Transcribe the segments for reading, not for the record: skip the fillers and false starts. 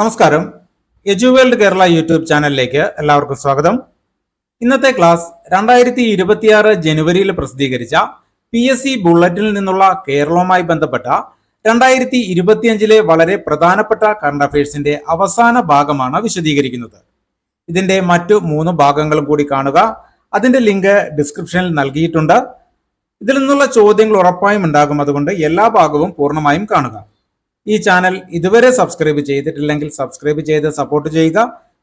നമസ്കാരം. എജുവേൾഡ് കേരള യൂട്യൂബ് ചാനലിലേക്ക് എല്ലാവർക്കും സ്വാഗതം. ഇന്നത്തെ ക്ലാസ് 2026 ജനുവരിയിൽ പ്രസിദ്ധീകരിച്ച PSC ബുള്ളറ്റിൽ നിന്നുള്ള കേരളവുമായി ബന്ധപ്പെട്ട 2025 വളരെ പ്രധാനപ്പെട്ട കറണ്ട് അഫയേഴ്സിന്റെ അവസാന ഭാഗമാണ് വിശദീകരിക്കുന്നത്. ഇതിന്റെ മറ്റു 3 ഭാഗങ്ങളും കൂടി കാണുക. അതിന്റെ ലിങ്ക് ഡിസ്ക്രിപ്ഷനിൽ നൽകിയിട്ടുണ്ട്. ഇതിൽ നിന്നുള്ള ചോദ്യങ്ങൾ ഉറപ്പായും ഉണ്ടാകും. അതുകൊണ്ട് എല്ലാ ഭാഗവും പൂർണ്ണമായും കാണുക. ഈ ചാനൽ ഇതുവരെ സബ്സ്ക്രൈബ് ചെയ്തിട്ടില്ലെങ്കിൽ സബ്സ്ക്രൈബ് ചെയ്ത് സപ്പോർട്ട് ചെയ്യുക.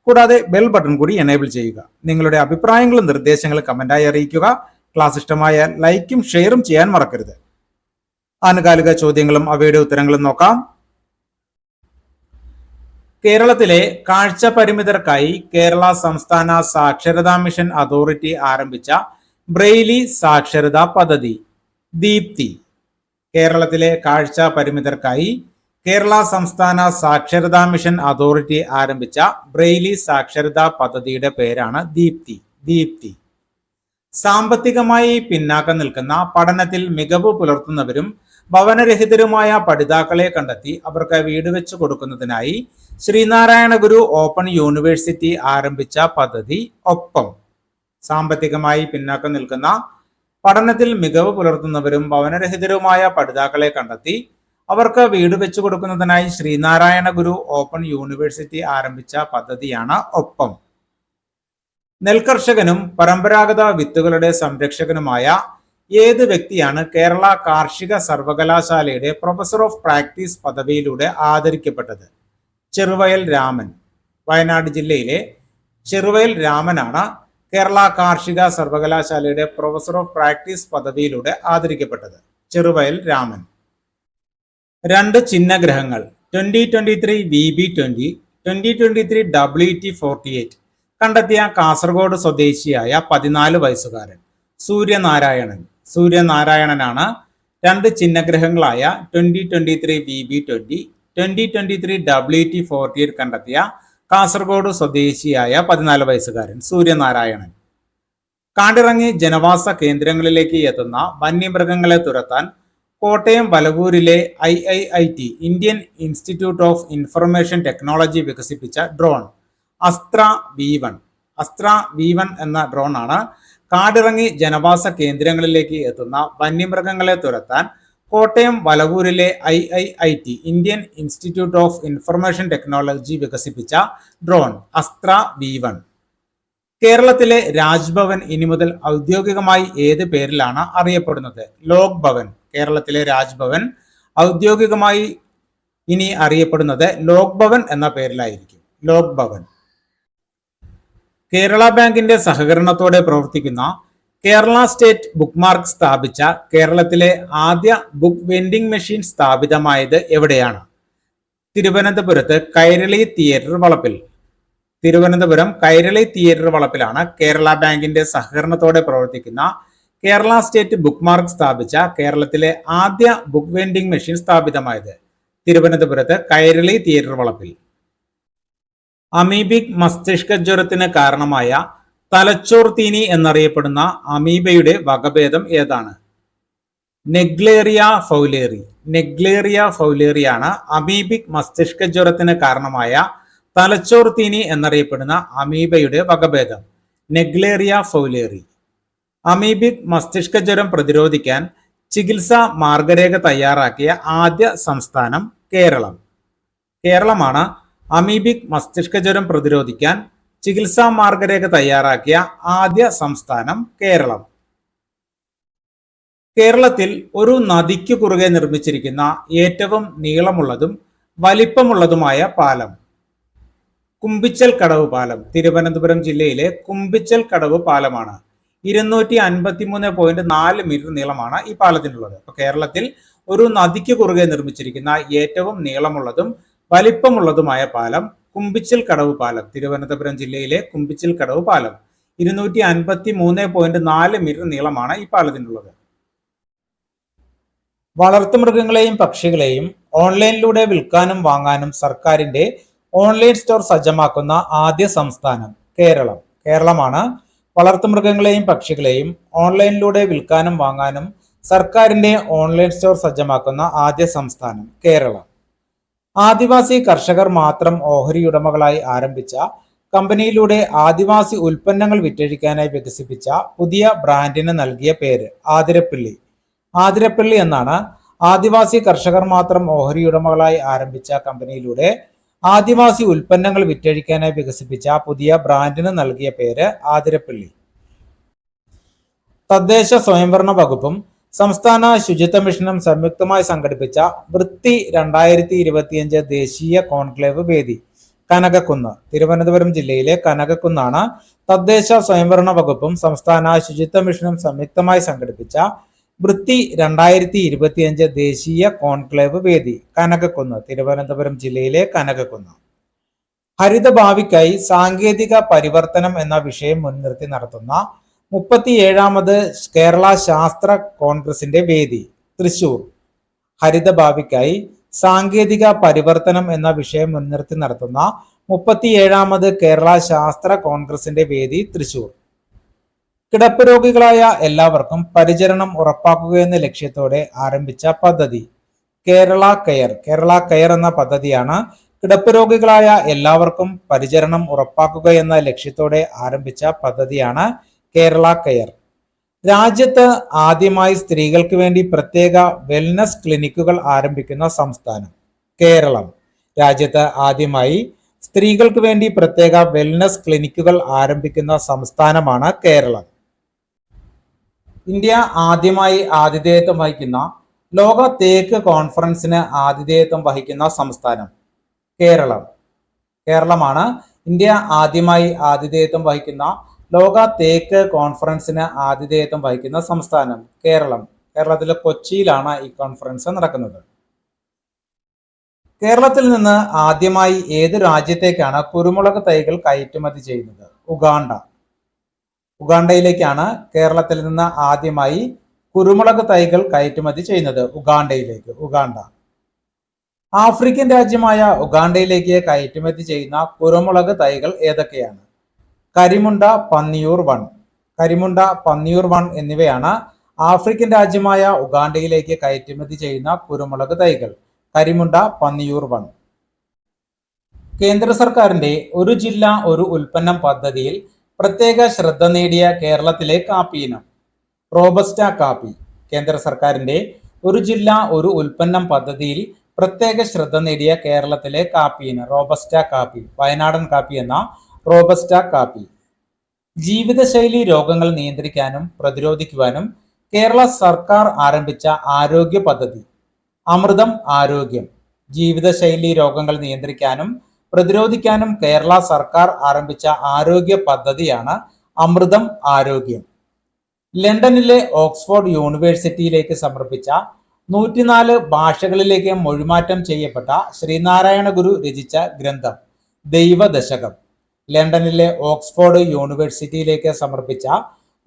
കൂടാതെ ബെൽ ബട്ടൺ കൂടി എനേബിൾ ചെയ്യുക. നിങ്ങളുടെ അഭിപ്രായങ്ങളും നിർദ്ദേശങ്ങളും കമന്റായി അറിയിക്കുക. ക്ലാസ് ഇഷ്ടമായാൽ ലൈക്കും ഷെയറും ചെയ്യാൻ മറക്കരുത്. ആനുകാലിക ചോദ്യങ്ങളും അവയുടെ ഉത്തരങ്ങളും നോക്കാം. കേരളത്തിലെ കാഴ്ച പരിമിതർക്കായി കേരള സംസ്ഥാന സാക്ഷരതാ മിഷൻ അതോറിറ്റി ആരംഭിച്ച ബ്രെയിലി സാക്ഷരതാ പദ്ധതി ദീപ്തി. കേരളത്തിലെ കാഴ്ച പരിമിതർക്കായി കേരള സംസ്ഥാന സാക്ഷരതാ മിഷൻ അതോറിറ്റി ആരംഭിച്ച ബ്രെയിലി സാക്ഷരതാ പദ്ധതിയുടെ പേരാണ് ദീപ്തി. സാമ്പത്തികമായി പിന്നാക്കം നിൽക്കുന്ന പഠനത്തിൽ മികവ് പുലർത്തുന്നവരും ഭവനരഹിതരുമായ പഠിതാക്കളെ കണ്ടെത്തി അവർക്ക് വീട് വെച്ചു കൊടുക്കുന്നതിനായി ശ്രീനാരായണ ഗുരു ഓപ്പൺ യൂണിവേഴ്സിറ്റി ആരംഭിച്ച പദ്ധതി ഒപ്പം. സാമ്പത്തികമായി പിന്നാക്കം നിൽക്കുന്ന പഠനത്തിൽ മികവ് പുലർത്തുന്നവരും ഭവനരഹിതരുമായ പഠിതാക്കളെ കണ്ടെത്തി അവർക്ക് വീട് വെച്ചു കൊടുക്കുന്നതിനായി ശ്രീനാരായണ ഗുരു ഓപ്പൺ യൂണിവേഴ്സിറ്റി ആരംഭിച്ച പദ്ധതിയാണ് ഒപ്പം. നെൽകർഷകനും പരമ്പരാഗത വിത്തുകളുടെ സംരക്ഷകനുമായ ഏത് വ്യക്തിയാണ് കേരള കാർഷിക സർവകലാശാലയുടെ പ്രൊഫസർ ഓഫ് പ്രാക്ടീസ് പദവിയിലൂടെ ആദരിക്കപ്പെട്ടത്? ചെറുവയൽ രാമൻ. വയനാട് ജില്ലയിലെ ചെറുവയൽ രാമനാണ് കേരള കാർഷിക സർവകലാശാലയുടെ പ്രൊഫസർ ഓഫ് പ്രാക്ടീസ് പദവിയിലൂടെ ആദരിക്കപ്പെട്ടത്. ചെറുവയൽ രാമൻ. 2 ചിഹ്നഗ്രഹങ്ങൾ 2023 VB20, 2023 WT48 കണ്ടെത്തിയ കാസർഗോഡ് സ്വദേശിയായ 14 വയസ്സുകാരൻ സൂര്യനാരായണനാണ് 2 ചിഹ്നഗ്രഹങ്ങളായ 2023 VB20, 2023 WT48 കണ്ടെത്തിയ കാസർഗോഡ് സ്വദേശിയായ 14 വയസ്സുകാരൻ സൂര്യനാരായണൻ. കാടിറങ്ങി ജനവാസ കേന്ദ്രങ്ങളിലേക്ക് എത്തുന്ന വന്യമൃഗങ്ങളെ തുരത്താൻ കോട്ടയം വലവൂരിലെ IIIT Indian institute of information technology വികസിപ്പിച്ച ഡ്രോൺ അസ്ത്ര V1 എന്ന ഡ്രോണാണ് കാടിറങ്ങി ജനവാസ കേന്ദ്രങ്ങളിലേക്ക് എത്തുന്ന വന്യമൃഗങ്ങളെ തുരത്താൻ കോട്ടയം വലവൂരിലെ IIIT Indian institute of information technology വികസിപ്പിച്ച ഡ്രോൺ അസ്ത്ര V1. കേരളത്തിലെ രാജ്ഭവൻ ഇനി മുതൽ ഔദ്യോഗികമായി ഏത് പേരിലാണ് അറിയപ്പെടുന്നത്? ലോക് ഭവൻ. കേരളത്തിലെ രാജ്ഭവൻ ഔദ്യോഗികമായി ഇനി അറിയപ്പെടുന്നത് ലോക് ഭവൻ എന്ന പേരിലായിരിക്കും. ലോക് ഭവൻ. കേരള ബാങ്കിന്റെ സഹകരണത്തോടെ പ്രവർത്തിക്കുന്ന കേരള സ്റ്റേറ്റ് ബുക്ക് മാർക്ക് സ്ഥാപിച്ച കേരളത്തിലെ ആദ്യ ബുക്ക് വെൻഡിംഗ് മെഷീൻ സ്ഥാപിതമായത് എവിടെയാണ്? തിരുവനന്തപുരത്ത് കൈരളി തിയേറ്റർ വളപ്പിൽ. തിരുവനന്തപുരം കൈരളി തിയേറ്റർ വളപ്പിലാണ് കേരള ബാങ്കിന്റെ സഹകരണത്തോടെ പ്രവർത്തിക്കുന്ന കേരള സ്റ്റേറ്റ് ബുക്ക് മാർക്ക് സ്ഥാപിച്ച കേരളത്തിലെ ആദ്യ ബുക്ക് വെൻഡിംഗ് മെഷീൻ സ്ഥാപിതമായത്. തിരുവനന്തപുരത്ത് കൈരളി തിയേറ്റർ വളപ്പിൽ. അമീബിക് മസ്തിഷ്ക ജ്വരത്തിന് കാരണമായ തലച്ചോർ തീനി എന്നറിയപ്പെടുന്ന അമീബയുടെ വകഭേദം ഏതാണ്? നെഗ്ലേറിയ ഫൗലേറിയാണ് അമീബിക് മസ്തിഷ്ക ജ്വരത്തിന് കാരണമായ തലച്ചോർ തീനി എന്നറിയപ്പെടുന്ന അമീബയുടെ വകഭേദം നെഗ്ലേറിയ ഫൗലേറി. അമീബിക് മസ്തിഷ്ക ജ്വരം പ്രതിരോധിക്കാൻ ചികിത്സാ മാർഗരേഖ തയ്യാറാക്കിയ ആദ്യ സംസ്ഥാനം കേരളമാണ് അമീബിക് മസ്തിഷ്ക ജ്വരം പ്രതിരോധിക്കാൻ ചികിത്സാ മാർഗരേഖ തയ്യാറാക്കിയ ആദ്യ സംസ്ഥാനം കേരളം. കേരളത്തിൽ ഒരു നദിക്ക് കുറുകെ നിർമ്മിച്ചിരിക്കുന്ന ഏറ്റവും നീളമുള്ളതും വലിപ്പമുള്ളതുമായ പാലം കുമ്പിച്ചൽ കടവ് പാലം. തിരുവനന്തപുരം ജില്ലയിലെ കുമ്പിച്ചൽ കടവ് പാലമാണ്. 253.4 മീറ്റർ നീളമാണ് ഈ പാലത്തിനുള്ളത്. അപ്പൊ കേരളത്തിൽ ഒരു നദിക്ക് കുറുകെ നിർമ്മിച്ചിരിക്കുന്ന ഏറ്റവും നീളമുള്ളതും വലിപ്പമുള്ളതുമായ പാലം കുമ്പിച്ചൽ കടവ് പാലം. തിരുവനന്തപുരം ജില്ലയിലെ കുമ്പിച്ചൽ കടവ് പാലം 253.4 മീറ്റർ നീളമാണ് ഈ പാലത്തിനുള്ളത്. വളർത്തുമൃഗങ്ങളെയും പക്ഷികളെയും ഓൺലൈനിലൂടെ വിൽക്കാനും വാങ്ങാനും സർക്കാരിന്റെ ഓൺലൈൻ സ്റ്റോർ സജ്ജമാക്കുന്ന ആദ്യ സംസ്ഥാനം കേരളമാണ്. വളർത്തുമൃഗങ്ങളെയും പക്ഷികളെയും ഓൺലൈനിലൂടെ വിൽക്കാനും വാങ്ങാനും സർക്കാരിന്റെ ഓൺലൈൻ സ്റ്റോർ സജ്ജമാക്കുന്ന ആദ്യ സംസ്ഥാനം കേരളം. ആദിവാസി കർഷകർ മാത്രം ഓഹരി ഉടമകളായി ആരംഭിച്ച കമ്പനിയിലൂടെ ആദിവാസി ഉൽപ്പന്നങ്ങൾ വിറ്റഴിക്കാനായി വികസിപ്പിച്ച പുതിയ ബ്രാൻഡിന് നൽകിയ പേര് ആതിരപ്പിള്ളി. ആതിരപ്പിള്ളി എന്നാണ് ആദിവാസി കർഷകർ മാത്രം ഓഹരി ഉടമകളായി ആരംഭിച്ച കമ്പനിയിലൂടെ ആദിവാസി ഉൽപ്പന്നങ്ങൾ വിറ്റഴിക്കാനായി വികസിപ്പിച്ച പുതിയ ബ്രാൻഡിന് നൽകിയ പേര് ആതിരപ്പിള്ളി. തദ്ദേശ സ്വയംഭരണ വകുപ്പും സംസ്ഥാന ശുചിത്വ മിഷനും സംയുക്തമായി സംഘടിപ്പിച്ച വൃത്തി 2025 ദേശീയ കോൺക്ലേവ് വേദി കനകക്കുന്ന്. തിരുവനന്തപുരം ജില്ലയിലെ കനകക്കുന്നാണ് തദ്ദേശ സ്വയംഭരണ വകുപ്പും സംസ്ഥാന ശുചിത്വ മിഷനും സംയുക്തമായി സംഘടിപ്പിച്ച വൃത്തി 2025 ദേശീയ കോൺക്ലേവ് വേദി കനകക്കുന്ന്. തിരുവനന്തപുരം ജില്ലയിലെ കനകക്കുന്ന്. ഹരിതഭാവിക്കായി സാങ്കേതിക പരിവർത്തനം എന്ന വിഷയം മുൻനിർത്തി നടത്തുന്ന 37ാമത് കേരള ശാസ്ത്ര കോൺഗ്രസിന്റെ വേദി തൃശൂർ. ഹരിതഭാവിക്കായി സാങ്കേതിക പരിവർത്തനം എന്ന വിഷയം മുൻനിർത്തി നടത്തുന്ന 37ാമത് കേരള ശാസ്ത്ര കോൺഗ്രസിന്റെ വേദി തൃശൂർ. കിടപ്പ് രോഗികളായ എല്ലാവർക്കും പരിചരണം ഉറപ്പാക്കുകയെന്ന ലക്ഷ്യത്തോടെ ആരംഭിച്ച പദ്ധതി കേരള കെയർ. കേരള കെയർ എന്ന പദ്ധതിയാണ് കിടപ്പ് രോഗികളായ എല്ലാവർക്കും പരിചരണം ഉറപ്പാക്കുക എന്ന ലക്ഷ്യത്തോടെ ആരംഭിച്ച പദ്ധതിയാണ് കേരള കെയർ. രാജ്യത്ത് ആദ്യമായി സ്ത്രീകൾക്ക് വേണ്ടി പ്രത്യേക വെൽനസ് ക്ലിനിക്കുകൾ ആരംഭിക്കുന്ന സംസ്ഥാനം കേരളം. രാജ്യത്ത് ആദ്യമായി സ്ത്രീകൾക്ക് വേണ്ടി പ്രത്യേക വെൽനസ് ക്ലിനിക്കുകൾ ആരംഭിക്കുന്ന സംസ്ഥാനമാണ് കേരളം. ഇന്ത്യ ആദ്യമായി ആതിഥേയത്വം വഹിക്കുന്ന ലോക തേക്ക് കോൺഫറൻസിന് ആതിഥേയത്വം വഹിക്കുന്ന സംസ്ഥാനം കേരളം. കേരളമാണ് ഇന്ത്യ ആദ്യമായി ആതിഥേയത്വം വഹിക്കുന്ന ലോക തേക്ക് കോൺഫറൻസിന് ആതിഥേയത്വം വഹിക്കുന്ന സംസ്ഥാനം കേരളം. കേരളത്തിലെ കൊച്ചിയിലാണ് ഈ കോൺഫറൻസ് നടക്കുന്നത്. കേരളത്തിൽ നിന്ന് ആദ്യമായി ഏത് രാജ്യത്തേക്കാണ് കുരുമുളക് തൈകൾ കയറ്റുമതി ചെയ്യുന്നത്? ഉഗാണ്ട. ഉഗാണ്ടയിലേക്കാണ് കേരളത്തിൽ നിന്ന് ആദ്യമായി കുരുമുളക് തൈകൾ കയറ്റുമതി ചെയ്യുന്നത്. ഉഗാണ്ടയിലേക്ക്. ഉഗാണ്ട. ആഫ്രിക്കൻ രാജ്യമായ ഉഗാണ്ടയിലേക്ക് കയറ്റുമതി ചെയ്യുന്ന കുരുമുളക് തൈകൾ ഏതൊക്കെയാണ്? കരിമുണ്ട, പന്നിയൂർ 1. കരിമുണ്ട, പന്നിയൂർ 1 എന്നിവയാണ് ആഫ്രിക്കൻ രാജ്യമായ ഉഗാണ്ടയിലേക്ക് കയറ്റുമതി ചെയ്യുന്ന കുരുമുളക് തൈകൾ. കരിമുണ്ട, പന്നിയൂർ 1. കേന്ദ്ര സർക്കാരിന്റെ ഒരു ജില്ല ഒരു ഉൽപ്പന്നം പദ്ധതിയിൽ പ്രത്യേക ശ്രദ്ധ നേടിയ കേരളത്തിലെ കാപ്പി ഇനം റോബസ്റ്റ കാപ്പി. കേന്ദ്ര സർക്കാരിന്റെ ഒരു ജില്ല ഒരു ഉൽപ്പന്നം പദ്ധതിയിൽ പ്രത്യേക ശ്രദ്ധ നേടിയ കേരളത്തിലെ കാപ്പി ഇനം റോബസ്റ്റ കാപ്പി. വയനാടൻ കാപ്പി എന്ന റോബസ്റ്റ കാപ്പി. ജീവിതശൈലി രോഗങ്ങൾ നിയന്ത്രിക്കാനും പ്രതിരോധിക്കുവാനും കേരള സർക്കാർ ആരംഭിച്ച ആരോഗ്യ പദ്ധതി അമൃതം ആരോഗ്യം. ജീവിതശൈലി രോഗങ്ങൾ നിയന്ത്രിക്കാനും പ്രതിരോധിക്കാനും കേരള സർക്കാർ ആരംഭിച്ച ആരോഗ്യ പദ്ധതിയാണ് അമൃതം ആരോഗ്യം. ലണ്ടനിലെ ഓക്സ്ഫോർഡ് യൂണിവേഴ്സിറ്റിയിലേക്ക് സമർപ്പിച്ച 104 ഭാഷകളിലേക്ക് മൊഴിമാറ്റം ചെയ്യപ്പെട്ട ശ്രീനാരായണ ഗുരു രചിച്ച ഗ്രന്ഥം ദൈവദശകം. ലണ്ടനിലെ ഓക്സ്ഫോർഡ് യൂണിവേഴ്സിറ്റിയിലേക്ക് സമർപ്പിച്ച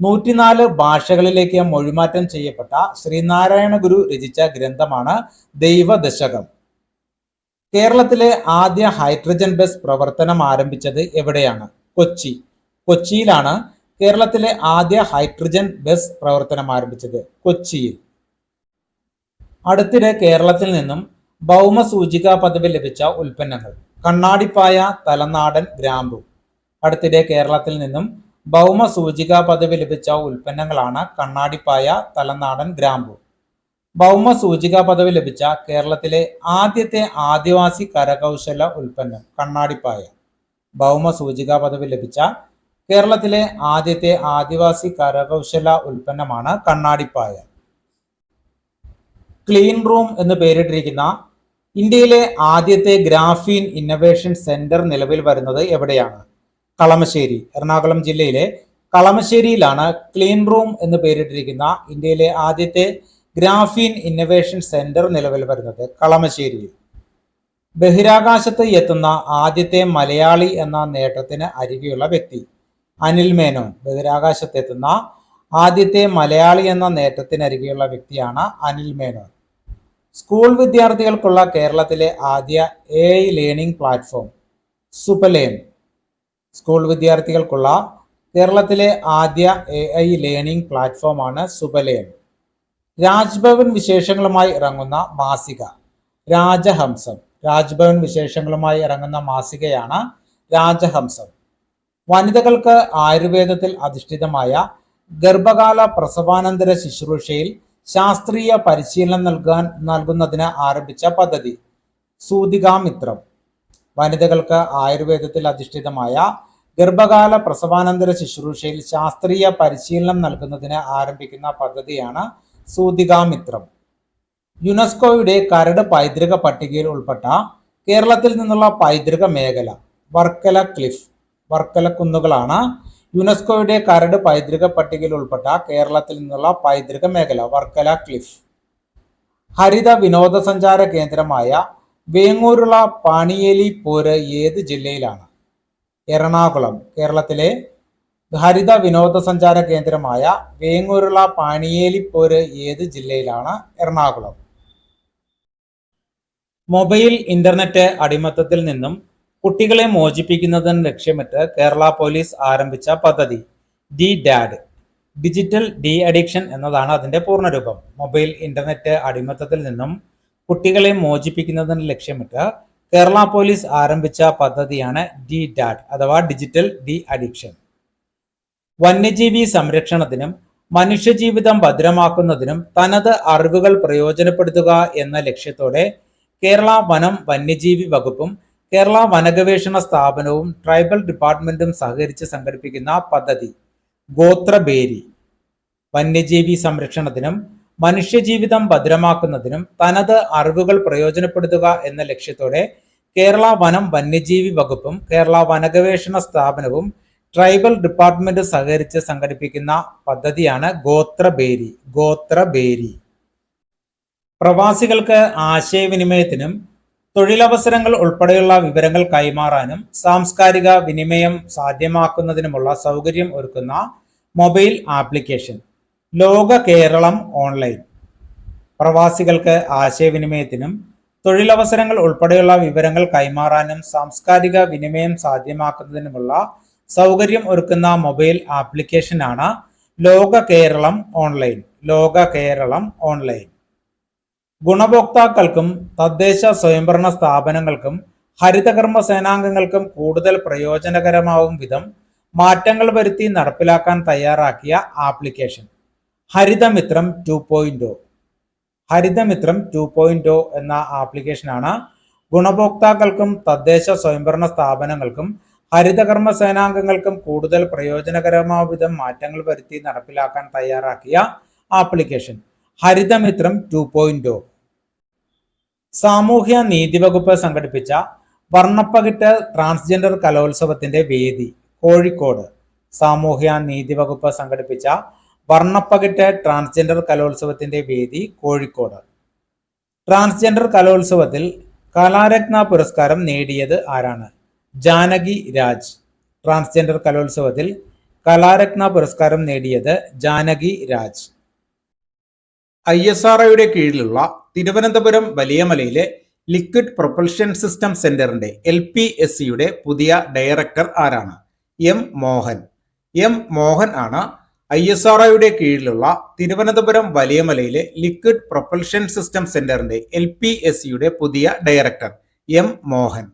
104 ഭാഷകളിലേക്ക് മൊഴിമാറ്റം ചെയ്യപ്പെട്ട ശ്രീനാരായണ ഗുരു രചിച്ച ഗ്രന്ഥമാണ് ദൈവദശകം. കേരളത്തിലെ ആദ്യ ഹൈഡ്രജൻ ബസ് പ്രവർത്തനം ആരംഭിച്ചത് എവിടെയാണ്? കൊച്ചി. കൊച്ചിയിലാണ് കേരളത്തിലെ ആദ്യ ഹൈഡ്രജൻ ബസ് പ്രവർത്തനം ആരംഭിച്ചത്. കൊച്ചിയിൽ. അടുത്തിടെ കേരളത്തിൽ നിന്നും ഭൗമസൂചികാ പദവി ലഭിച്ച ഉൽപ്പന്നങ്ങൾ കണ്ണാടിപ്പായ, തലനാടൻ ഗ്രാമ്പു. അടുത്തിടെ കേരളത്തിൽ നിന്നും ഭൗമസൂചികാ പദവി ലഭിച്ച ഉൽപ്പന്നങ്ങളാണ് കണ്ണാടിപ്പായ, തലനാടൻ ഗ്രാമ്പു. ഭൗമസൂചികാ പദവി ലഭിച്ച കേരളത്തിലെ ആദ്യത്തെ ആദിവാസി കരകൗശല ഉൽപ്പന്നം കണ്ണാടിപ്പായ. ഭൗമസൂചികാ പദവി ലഭിച്ച കേരളത്തിലെ ആദ്യത്തെ ആദിവാസി കരകൗശല ഉൽപ്പന്നമാണ് കണ്ണാടിപ്പായ. ക്ലീൻ റൂം എന്ന് പേരിട്ടിരിക്കുന്ന ഇന്ത്യയിലെ ആദ്യത്തെ ഗ്രാഫീൻ ഇന്നൊവേഷൻ സെന്റർ നിലവിൽ വരുന്നത് എവിടെയാണ്? കളമശ്ശേരി. എറണാകുളം ജില്ലയിലെ കളമശ്ശേരിയിലാണ് ക്ലീൻ റൂം എന്ന് പേരിട്ടിരിക്കുന്ന ഇന്ത്യയിലെ ആദ്യത്തെ ഗ്രാഫീൻ ഇന്നൊവേഷൻ സെന്റർ നിലവിൽ വരുന്നത് കളമശ്ശേരിയിൽ. ബഹിരാകാശത്ത് എത്തുന്ന ആദ്യത്തെ മലയാളി എന്ന നേട്ടത്തിന് അരികെയുള്ള വ്യക്തി അനിൽ മേനോൻ. ബഹിരാകാശത്തെത്തുന്ന ആദ്യത്തെ മലയാളി എന്ന നേട്ടത്തിനരികെയുള്ള വ്യക്തിയാണ് അനിൽ മേനോൻ. സ്കൂൾ വിദ്യാർത്ഥികൾക്കുള്ള കേരളത്തിലെ ആദ്യ AI ലേണിംഗ് പ്ലാറ്റ്ഫോം സുപലേൺ. സ്കൂൾ വിദ്യാർത്ഥികൾക്കുള്ള കേരളത്തിലെ ആദ്യ AI ലേണിംഗ് പ്ലാറ്റ്ഫോമാണ് സുപലേൺ. രാജ്ഭവൻ വിശേഷങ്ങളുമായി ഇറങ്ങുന്ന മാസിക രാജഹംസം. രാജ്ഭവൻ വിശേഷങ്ങളുമായി ഇറങ്ങുന്ന മാസികയാണ് രാജഹംസം. വനിതകൾക്ക് ആയുർവേദത്തിൽ അധിഷ്ഠിതമായ ഗർഭകാല പ്രസവാനന്തര ശുശ്രൂഷയിൽ ശാസ്ത്രീയ പരിശീലനം നൽകുന്നതിന് ആരംഭിച്ച പദ്ധതി സൂതികാമിത്രം. വനിതകൾക്ക് ആയുർവേദത്തിൽ അധിഷ്ഠിതമായ ഗർഭകാല പ്രസവാനന്തര ശുശ്രൂഷയിൽ ശാസ്ത്രീയ പരിശീലനം നൽകുന്നതിന് ആരംഭിക്കുന്ന പദ്ധതിയാണ് സൂതികാമിത്രം. യുനെസ്കോയുടെ കരട് പൈതൃക പട്ടികയിൽ ഉൾപ്പെട്ട കേരളത്തിൽ നിന്നുള്ള പൈതൃക മേഖല വർക്കല കുന്നുകളാണ് യുനെസ്കോയുടെ കരട് പൈതൃക പട്ടികയിൽ ഉൾപ്പെട്ട കേരളത്തിൽ നിന്നുള്ള പൈതൃക മേഖല വർക്കല ക്ലിഫ്. ഹരിത വിനോദസഞ്ചാര കേന്ദ്രമായ വേങ്ങൂരുള്ള പാണിയേലി പോര് ഏത് ജില്ലയിലാണ്? എറണാകുളം. കേരളത്തിലെ ഹരിത വിനോദസഞ്ചാര കേന്ദ്രമായ വേങ്ങൂരുള്ള പാണിയേലി പോര് ഏത് ജില്ലയിലാണ്? എറണാകുളം. മൊബൈൽ ഇന്റർനെറ്റ് അടിമത്തത്തിൽ നിന്നും കുട്ടികളെ മോചിപ്പിക്കുന്നതിന് ലക്ഷ്യമിട്ട് കേരള പോലീസ് ആരംഭിച്ച പദ്ധതി DDAD, ഡിജിറ്റൽ ഡി അഡിക്ഷൻ എന്നതാണ് അതിന്റെ പൂർണ്ണരൂപം. മൊബൈൽ ഇന്റർനെറ്റ് അടിമത്തത്തിൽ നിന്നും കുട്ടികളെ മോചിപ്പിക്കുന്നതിന് ലക്ഷ്യമിട്ട് കേരള പോലീസ് ആരംഭിച്ച പദ്ധതിയാണ് DDAD അഥവാ ഡിജിറ്റൽ ഡി അഡിക്ഷൻ. വന്യജീവി സംരക്ഷണത്തിനും മനുഷ്യജീവിതം ഭദ്രമാക്കുന്നതിനും തനത് അറിവുകൾ പ്രയോജനപ്പെടുത്തുക എന്ന ലക്ഷ്യത്തോടെ കേരള വനം വന്യജീവി വകുപ്പും കേരള വനഗവേഷണ സ്ഥാപനവും ട്രൈബൽ ഡിപ്പാർട്ട്മെന്റും സഹകരിച്ച് സംഘടിപ്പിക്കുന്ന പദ്ധതി ഗോത്രബേരി. വന്യജീവി സംരക്ഷണത്തിനും മനുഷ്യജീവിതം ഭദ്രമാക്കുന്നതിനും തനത് അറിവുകൾ പ്രയോജനപ്പെടുത്തുക എന്ന ലക്ഷ്യത്തോടെ കേരള വനം വന്യജീവി വകുപ്പും കേരള വനഗവേഷണ സ്ഥാപനവും ട്രൈബൽ ഡിപ്പാർട്ട്മെന്റ് സഹകരിച്ച് സംഘടിപ്പിക്കുന്ന പദ്ധതിയാണ് ഗോത്രബേരി. പ്രവാസികൾക്ക് ആശയവിനിമയത്തിനും തൊഴിലവസരങ്ങൾ ഉൾപ്പെടെയുള്ള വിവരങ്ങൾ കൈമാറാനും സാംസ്കാരിക വിനിമയം സാധ്യമാക്കുന്നതിനുമുള്ള സൗകര്യം ഒരുക്കുന്ന മൊബൈൽ ആപ്ലിക്കേഷൻ ലോക കേരളം ഓൺലൈൻ. പ്രവാസികൾക്ക് ആശയവിനിമയത്തിനും തൊഴിലവസരങ്ങൾ ഉൾപ്പെടെയുള്ള വിവരങ്ങൾ കൈമാറാനും സാംസ്കാരിക വിനിമയം സാധ്യമാക്കുന്നതിനുമുള്ള സൗകര്യം ഒരുക്കുന്ന മൊബൈൽ ആപ്ലിക്കേഷനാണ് ലോക കേരളം ഓൺലൈൻ. ഗുണഭോക്താക്കൾക്കും തദ്ദേശ സ്വയംഭരണ സ്ഥാപനങ്ങൾക്കും ഹരിതകർമ്മ സേനാംഗങ്ങൾക്കും കൂടുതൽ പ്രയോജനകരമാവും വിധം മാറ്റങ്ങൾ വരുത്തി നടപ്പിലാക്കാൻ തയ്യാറാക്കിയ ആപ്ലിക്കേഷൻ ഹരിതമിത്രം 2.0 എന്ന ആപ്ലിക്കേഷനാണ് ഗുണഭോക്താക്കൾക്കും തദ്ദേശ സ്വയംഭരണ സ്ഥാപനങ്ങൾക്കും ഹരിതകർമ്മ സേനാംഗങ്ങൾക്കും കൂടുതൽ പ്രയോജനകരമാവും വിധം മാറ്റങ്ങൾ വരുത്തി നടപ്പിലാക്കാൻ തയ്യാറാക്കിയ ആപ്ലിക്കേഷൻ ഹരിതമിത്രം 2.0. സാമൂഹ്യ നീതി വകുപ്പ് സംഘടിപ്പിച്ച വർണ്ണപ്പകിട്ട് ട്രാൻസ്ജെൻഡർ കലോത്സവത്തിന്റെ വേദി കോഴിക്കോട്. സാമൂഹ്യ നീതി വകുപ്പ് സംഘടിപ്പിച്ച വർണ്ണപ്പകിട്ട് ട്രാൻസ്ജെൻഡർ കലോത്സവത്തിന്റെ വേദി കോഴിക്കോട്. ട്രാൻസ്ജെൻഡർ കലോത്സവത്തിൽ കലാരത്ന പുരസ്കാരം നേടിയത് ആരാണ്? ജാനകി രാജ്. ട്രാൻസ്ജെൻഡർ കലോത്സവത്തിൽ കലാരത്ന പുരസ്കാരം നേടിയത് ജാനകി രാജ്. ISROയുടെ കീഴിലുള്ള തിരുവനന്തപുരം വലിയമലയിലെ ലിക്വിഡ് പ്രൊപ്പൽഷൻ സിസ്റ്റം സെന്ററിന്റെ LPSCയുടെ പുതിയ ഡയറക്ടർ ആരാണ്? എം മോഹൻ ആണ് ISROയുടെ കീഴിലുള്ള തിരുവനന്തപുരം വലിയമലയിലെ ലിക്വിഡ് പ്രൊപ്പൽഷൻ സിസ്റ്റം സെന്ററിന്റെ LPSCയുടെ പുതിയ ഡയറക്ടർ മോഹൻ.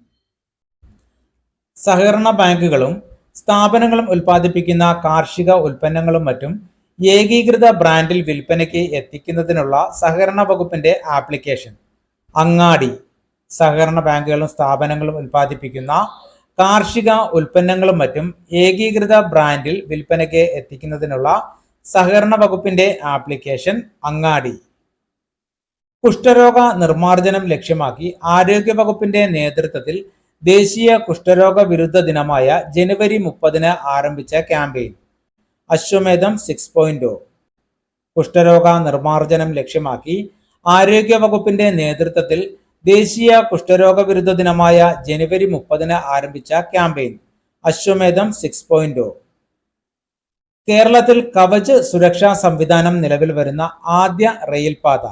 സഹകരണ ബാങ്കുകളും സ്ഥാപനങ്ങളും ഉൽപ്പാദിപ്പിക്കുന്ന കാർഷിക ഉൽപ്പന്നങ്ങളും മറ്റും ഏകീകൃത ബ്രാൻഡിൽ വിൽപ്പനയ്ക്ക് എത്തിക്കുന്നതിനുള്ള സഹകരണ വകുപ്പിന്റെ ആപ്ലിക്കേഷൻ അങ്ങാടി. സഹകരണ ബാങ്കുകളും സ്ഥാപനങ്ങളും ഉൽപ്പാദിപ്പിക്കുന്ന കാർഷിക ഉൽപ്പന്നങ്ങളും മറ്റും ഏകീകൃത ബ്രാൻഡിൽ വിൽപ്പനയ്ക്ക് എത്തിക്കുന്നതിനുള്ള സഹകരണ വകുപ്പിന്റെ ആപ്ലിക്കേഷൻ അങ്ങാടി. കുഷ്ഠരോഗ നിർമ്മാർജ്ജനം ലക്ഷ്യമാക്കി ആരോഗ്യ വകുപ്പിന്റെ നേതൃത്വത്തിൽ ദേശീയ കുഷ്ഠരോഗ വിരുദ്ധ ദിനമായ ജനുവരി 30 ആരംഭിച്ച ക്യാമ്പയിൻ അശ്വമേധം 6.0. കുഷ്ഠരോഗ നിർമ്മാർജ്ജനം ലക്ഷ്യമാക്കി ആരോഗ്യ വകുപ്പിന്റെ നേതൃത്വത്തിൽ ദേശീയ കുഷ്ഠരോഗ വിരുദ്ധ ദിനമായ ജനുവരി 30 ആരംഭിച്ച ക്യാമ്പയിൻ അശ്വമേധം 6.0. കേരളത്തിൽ കവച് സുരക്ഷാ സംവിധാനം നിലവിൽ വരുന്ന ആദ്യ റെയിൽപാത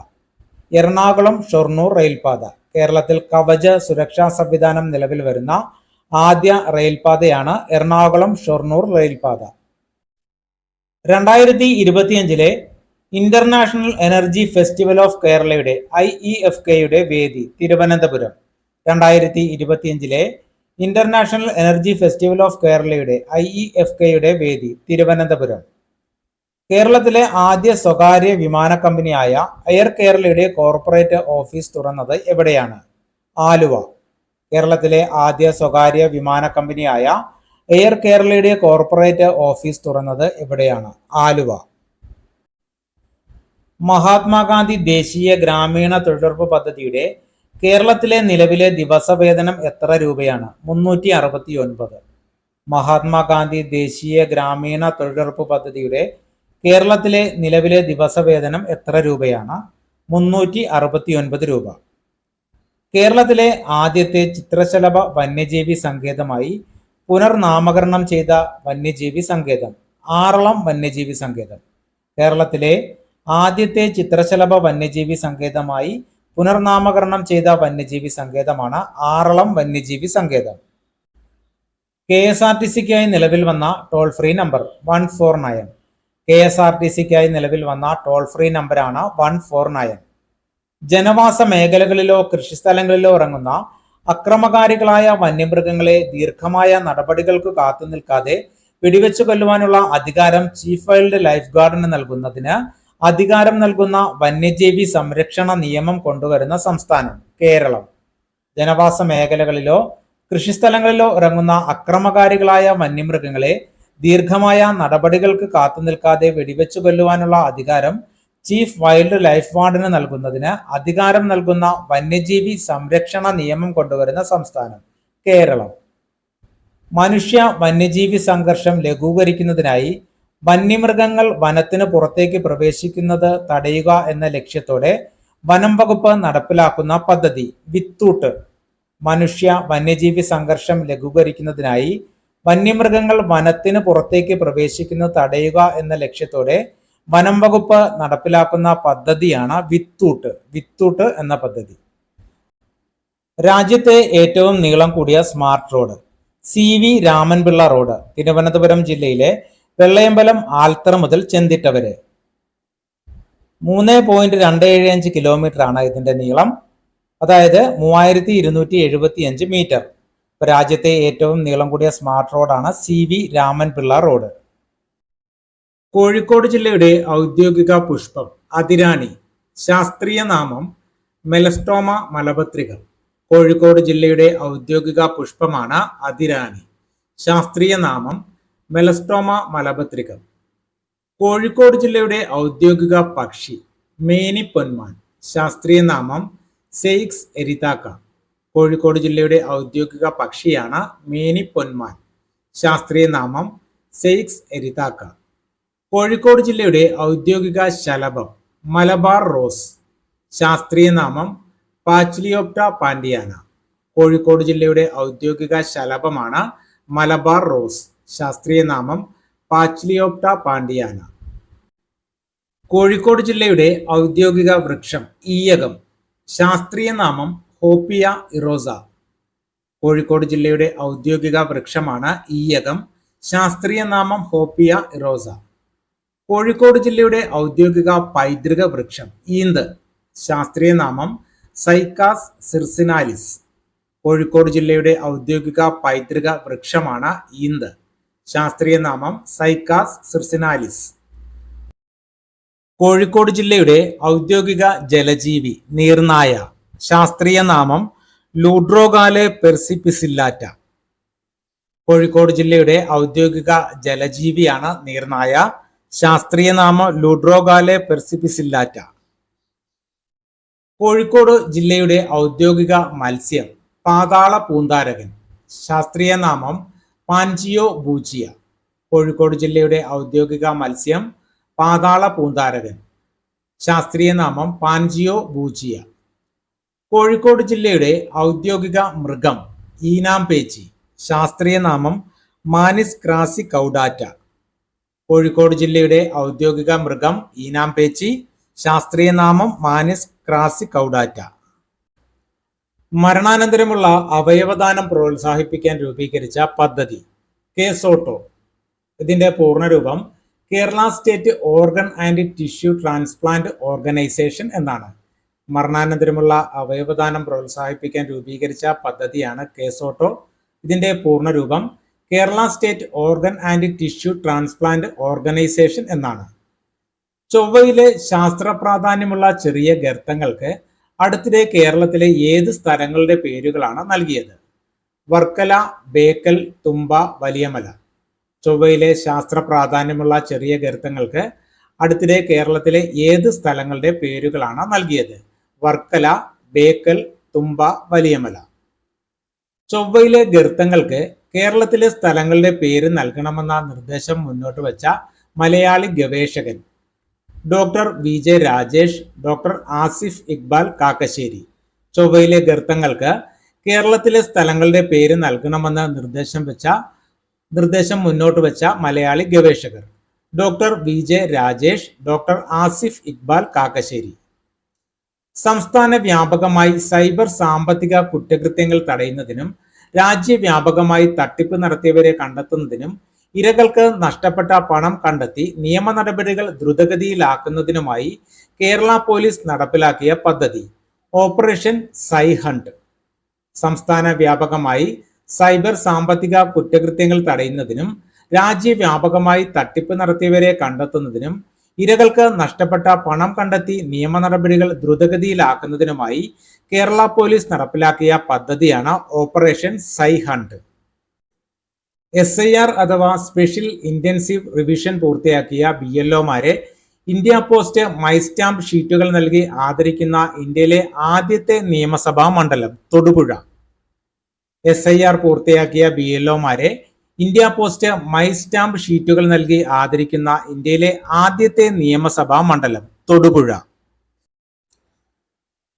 എറണാകുളം ഷൊർണൂർ റെയിൽപാത. കേരളത്തിൽ കവച സുരക്ഷാ സംവിധാനം നിലവിൽ വരുന്ന ആദ്യ റെയിൽപാതയാണ് എറണാകുളം ഷൊർണൂർ റെയിൽപാത. 2025 ഇന്റർനാഷണൽ എനർജി ഫെസ്റ്റിവൽ ഓഫ് കേരളയുടെ IEFKയുടെ വേദി Thiruvananthapuram. 2025 international energy festival of കേരളയുടെ IEFK വേദി തിരുവനന്തപുരം. കേരളത്തിലെ ആദ്യ സ്വകാര്യ വിമാന കമ്പനിയായ എയർ കേരളയുടെ കോർപ്പറേറ്റ് ഓഫീസ് തുറന്നത് എവിടെയാണ്? ആലുവ. കേരളത്തിലെ ആദ്യ സ്വകാര്യ വിമാന കമ്പനിയായ എയർ കേരളയുടെ കോർപ്പറേറ്റ് ഓഫീസ് തുറന്നത് എവിടെയാണ്? ആലുവ. മഹാത്മാഗാന്ധി ദേശീയ ഗ്രാമീണ തൊഴിലുറപ്പ് പദ്ധതിയുടെ കേരളത്തിലെ നിലവിലെ ദിവസവേതനം എത്ര രൂപയാണ്? 369. മഹാത്മാഗാന്ധി ദേശീയ ഗ്രാമീണ തൊഴിലുറപ്പ് പദ്ധതിയുടെ കേരളത്തിലെ നിലവിലെ ദിവസവേതനം എത്ര രൂപയാണ്? 369 രൂപ. കേരളത്തിലെ ആദ്യത്തെ ചിത്രശലഭ വന്യജീവി സങ്കേതമായി പുനർനാമകരണം ചെയ്ത വന്യജീവി സങ്കേതം ആറളം വന്യജീവി സങ്കേതം. കേരളത്തിലെ ആദ്യത്തെ ചിത്രശലഭ വന്യജീവി സങ്കേതമായി പുനർനാമകരണം ചെയ്ത വന്യജീവി സങ്കേതമാണ് ആറളം വന്യജീവി സങ്കേതം. KSRTCക്കായി നിലവിൽ വന്ന ടോൾ ഫ്രീ നമ്പർ 149. KSRTCക്കായി നിലവിൽ വന്ന ടോൾ ഫ്രീ നമ്പറാണ് 149. ജനവാസ മേഖലകളിലോ കൃഷിസ്ഥലങ്ങളിലോ ഇറങ്ങുന്ന അക്രമകാരികളായ വന്യമൃഗങ്ങളെ ദീർഘമായ നടപടികൾക്ക് കാത്തുനിൽക്കാതെ വെടിവെച്ചു കൊല്ലുവാനുള്ള അധികാരം ചീഫ് വൈൽഡ് ലൈഫ് ഗാർഡിന് നൽകുന്നതിന് അധികാരം നൽകുന്ന വന്യജീവി സംരക്ഷണ നിയമം കൊണ്ടുവരുന്ന സംസ്ഥാനം കേരളം. ജനവാസ മേഖലകളിലോ കൃഷിസ്ഥലങ്ങളിലോ ഇറങ്ങുന്ന അക്രമകാരികളായ വന്യമൃഗങ്ങളെ ദീർഘമായ നടപടികൾക്ക് കാത്തുനിൽക്കാതെ വെടിവെച്ചു കൊല്ലുവാനുള്ള അധികാരം ചീഫ് വൈൽഡ് ലൈഫ് വാർഡിന് നൽകുന്നതിന് അധികാരം നൽകുന്ന വന്യജീവി സംരക്ഷണ നിയമം കൊണ്ടുവരുന്ന സംസ്ഥാനം കേരളം. മനുഷ്യ വന്യജീവി സംഘർഷം ലഘൂകരിക്കുന്നതിനായി വന്യമൃഗങ്ങൾ വനത്തിന് പുറത്തേക്ക് പ്രവേശിക്കുന്നത് തടയുക എന്ന ലക്ഷ്യത്തോടെ വനം വകുപ്പ് നടപ്പിലാക്കുന്ന പദ്ധതി വിത്തൂട്ട്. മനുഷ്യ വന്യജീവി സംഘർഷം ലഘൂകരിക്കുന്നതിനായി വന്യമൃഗങ്ങൾ വനത്തിന് പുറത്തേക്ക് പ്രവേശിക്കുന്നത് തടയുക എന്ന ലക്ഷ്യത്തോടെ വനം വകുപ്പ് നടപ്പിലാക്കുന്ന പദ്ധതിയാണ് വിത്തൂട്ട് എന്ന പദ്ധതി. രാജ്യത്തെ ഏറ്റവും നീളം കൂടിയ smart road CV Raman Pillai road Thiruvananthapuram ജില്ലയിലെ വെള്ളയമ്പലം ആൽത്തറ മുതൽ ചെന്തിട്ട വരെ 3.275 കിലോമീറ്റർ ആണ് ഇതിന്റെ നീളം, അതായത് 3275 മീറ്റർ. രാജ്യത്തെ ഏറ്റവും നീളം കൂടിയ സ്മാർട്ട് റോഡാണ് CV രാമൻപിള്ള റോഡ്. കോഴിക്കോട് ജില്ലയുടെ ഔദ്യോഗിക പുഷ്പം അതിരാണി. ശാസ്ത്രീയ നാമം മെലസ്റ്റോമ മലപത്രികം. കോഴിക്കോട് ജില്ലയുടെ ഔദ്യോഗിക പുഷ്പമാണ് അതിരാണി. ശാസ്ത്രീയ നാമം മെലസ്റ്റോമ മലപത്രികം. കോഴിക്കോട് ജില്ലയുടെ ഔദ്യോഗിക പക്ഷി മേനിപ്പൊന്മാൻ. ശാസ്ത്രീയ നാമം സെയിക്സ് എരിതാക്ക. കോഴിക്കോട് ജില്ലയുടെ ഔദ്യോഗിക പക്ഷിയാണ് മേനിപ്പൊന്മാൻ. ശാസ്ത്രീയ നാമം സെയിക്സ് എരിതാക്ക. കോഴിക്കോട് ജില്ലയുടെ ഔദ്യോഗിക ശലഭം മലബാർ റോസ്. ശാസ്ത്രീയ നാമം പാച്ചിലിയോപ്റ്റ പാൻഡിയാന. കോഴിക്കോട് ജില്ലയുടെ ഔദ്യോഗിക ശലഭമാണ് മലബാർ റോസ്. ശാസ്ത്രീയ നാമം പാച്ചിലിയോപ്റ്റ പാൻഡിയാന. കോഴിക്കോട് ജില്ലയുടെ ഔദ്യോഗിക വൃക്ഷം ഈയകം. ശാസ്ത്രീയ നാമം ഹോപ്പിയ ഇറോസ. കോഴിക്കോട് ജില്ലയുടെ ഔദ്യോഗിക വൃക്ഷമാണ് ഈയകം. ശാസ്ത്രീയ നാമം ഹോപ്പിയ ഇറോസ. കോഴിക്കോട് ജില്ലയുടെ ഔദ്യോഗിക പൈതൃക വൃക്ഷം ഈന്ത്. ശാസ്ത്രീയ നാമം സൈക്കാസ് സിർസിനാലിസ്. കോഴിക്കോട് ജില്ലയുടെ ഔദ്യോഗിക പൈതൃക വൃക്ഷമാണ് ഈന്ത്. ശാസ്ത്രീയ നാമം സൈക്കാസ് സിർസിനാലിസ്. കോഴിക്കോട് ജില്ലയുടെ ഔദ്യോഗിക ജലജീവി നീർനായ. ശാസ്ത്രീയ നാമം ലൂഡ്രോഗാലെ പെർസിപ്പിസില്ലാറ്റ. കോഴിക്കോട് ജില്ലയുടെ ഔദ്യോഗിക ജലജീവിയാണ് നീർനായ. ശാസ്ത്രീയ നാമം ലൂഡ്രോഗാലെ പെർസിപ്പിസില്ലാറ്റ. കോഴിക്കോട് ജില്ലയുടെ ഔദ്യോഗിക മത്സ്യം പാതാള പൂന്താരകൻ. ശാസ്ത്രീയ നാമം പാൻജിയോ ബൂച്ചിയ. കോഴിക്കോട് ജില്ലയുടെ ഔദ്യോഗിക മത്സ്യം പാതാള പൂന്താരകൻ. ശാസ്ത്രീയ നാമം പാൻജിയോ ബൂച്ചിയ. കോഴിക്കോട് ജില്ലയുടെ ഔദ്യോഗിക മൃഗം ഈനാംപേച്ചി. ശാസ്ത്രീയ നാമം മാനിസ് ക്രാസി കൗഡാറ്റ. കോഴിക്കോട് ജില്ലയുടെ ഔദ്യോഗിക മൃഗം ഈനാംപേച്ചി. ശാസ്ത്രീയ നാമം മാനിസ് ക്രാസി കൗഡാറ്റ. മരണാനന്തരമുള്ള അവയവദാനം പ്രോത്സാഹിപ്പിക്കാൻ രൂപീകരിച്ച പദ്ധതി കേസോട്ടോ. ഇതിന്റെ പൂർണ്ണരൂപം Kerala state organ and tissue transplant organisation എന്നാണ്. മരണാനന്തരമുള്ള അവയവദാനം പ്രോത്സാഹിപ്പിക്കാൻ രൂപീകരിച്ച പദ്ധതിയാണ് കേസോട്ടോ. ഇതിന്റെ പൂർണ്ണരൂപം Kerala state organ and tissue transplant organisation എന്നാണ്. ചൊവ്വയിലെ ശാസ്ത്ര പ്രാധാന്യമുള്ള ചെറിയ ഗർത്തങ്ങൾക്ക് അടുത്തിടെ കേരളത്തിലെ ഏത് സ്ഥലങ്ങളുടെ പേരുകളാണ് നൽകിയത്? വർക്കല, ബേക്കൽ, തുമ്പ, വലിയമല. ചൊവ്വയിലെ ശാസ്ത്ര പ്രാധാന്യമുള്ള ചെറിയ ഗർത്തങ്ങൾക്ക് അടുത്തിടെ കേരളത്തിലെ ഏത് സ്ഥലങ്ങളുടെ പേരുകളാണ് നൽകിയത്? വർക്കല, ബേക്കൽ, തുമ്പ, വലിയമല. ചൊവ്വയിലെ ഗർത്തങ്ങൾക്ക് കേരളത്തിലെ സ്ഥലങ്ങളുടെ പേര് നൽകണമെന്ന നിർദ്ദേശം മുന്നോട്ട് വച്ച മലയാളി ഗവേഷകൻ ഡോക്ടർ വി.ജെ. രാജേഷ്, ഡോക്ടർ ആസിഫ് ഇക്ബാൽ കാക്കശ്ശേരി. ചൊവ്വയിലെ ഗർത്തങ്ങൾക്ക് കേരളത്തിലെ സ്ഥലങ്ങളുടെ പേര് നൽകണമെന്ന് നിർദ്ദേശം മുന്നോട്ട് വെച്ച മലയാളി ഗവേഷകർ ഡോക്ടർ വി.ജെ. രാജേഷ്, ഡോക്ടർ ആസിഫ് ഇക്ബാൽ കാക്കശ്ശേരി. സംസ്ഥാന വ്യാപകമായി സൈബർ സാമ്പത്തിക കുറ്റകൃത്യങ്ങൾ തടയുന്നതിനും രാജ്യവ്യാപകമായി തട്ടിപ്പ് നടത്തിയവരെ കണ്ടെത്തുന്നതിനും ഇരകൾക്ക് നഷ്ടപ്പെട്ട പണം കണ്ടെത്തി നിയമ നടപടികൾ ദ്രുതഗതിയിലാക്കുന്നതിനുമായി കേരള പോലീസ് നടപ്പിലാക്കിയ പദ്ധതി ഓപ്പറേഷൻ സൈ ഹണ്ട്. സംസ്ഥാന വ്യാപകമായി സൈബർ സാമ്പത്തിക കുറ്റകൃത്യങ്ങൾ തടയുന്നതിനും രാജ്യവ്യാപകമായി തട്ടിപ്പ് നടത്തിയവരെ കണ്ടെത്തുന്നതിനും ഇരകൾക്ക് നഷ്ടപ്പെട്ട പണം കണ്ടെത്തി നിയമ നടപടികൾ ദ്രുതഗതിയിലാക്കുന്നതിനുമായി കേരള പോലീസ് നടപ്പിലാക്കിയ പദ്ധതിയാണ് ഓപ്പറേഷൻ സൈ ഹണ്ട്. SIR അഥവാ സ്പെഷ്യൽ ഇന്റൻസീവ് റിവിഷൻ പൂർത്തിയാക്കിയ BLOമാരെ ഇന്ത്യ പോസ്റ്റ് മൈ സ്റ്റാമ്പ് ഷീറ്റുകൾ നൽകി ആദരിക്കുന്ന ഇന്ത്യയിലെ ആദ്യത്തെ നിയമസഭാ മണ്ഡലം തൊടുപുഴ. SIR പൂർത്തിയാക്കിയ BLOമാരെ ഇന്ത്യ പോസ്റ്റ് മൈ സ്റ്റാമ്പ് ഷീറ്റുകൾ നൽകി ആദരിക്കുന്ന ഇന്ത്യയിലെ ആദ്യത്തെ നിയമസഭാ മണ്ഡലം തൊടുപുഴ.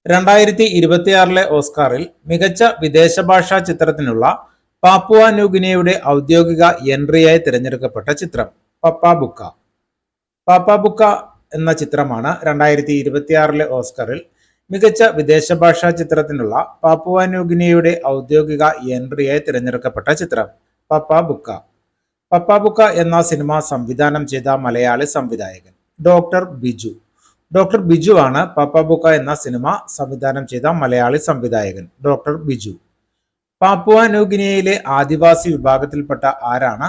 2026 ഓസ്കാറിൽ മികച്ച വിദേശ ഭാഷാ ചിത്രത്തിനുള്ള പാപ്പുവ ന്യൂഗിനിയയുടെ ഔദ്യോഗിക എൻട്രിയായി തിരഞ്ഞെടുക്കപ്പെട്ട ചിത്രം പപ്പാബുക്ക. പാപ്പാബുക്ക എന്ന ചിത്രമാണ് 2026 ഓസ്കറിൽ മികച്ച വിദേശ ഭാഷാ ചിത്രത്തിനുള്ള പാപ്പുവ ന്യൂഗിനിയയുടെ ഔദ്യോഗിക എൻട്രിയായി തിരഞ്ഞെടുക്കപ്പെട്ട ചിത്രം പപ്പാബുക്ക. പപ്പാബുക്ക എന്ന സിനിമ സംവിധാനം ചെയ്ത മലയാളി സംവിധായകൻ ഡോക്ടർ ബിജു. ഡോക്ടർ ബിജു ആണ് പപ്പാബുക്ക എന്ന സിനിമ സംവിധാനം ചെയ്ത മലയാളി സംവിധായകൻ ഡോക്ടർ ബിജു. പാപ്പുവ ന്യൂഗിനിയയിലെ ആദിവാസി വിഭാഗത്തിൽപ്പെട്ട ആരാണ്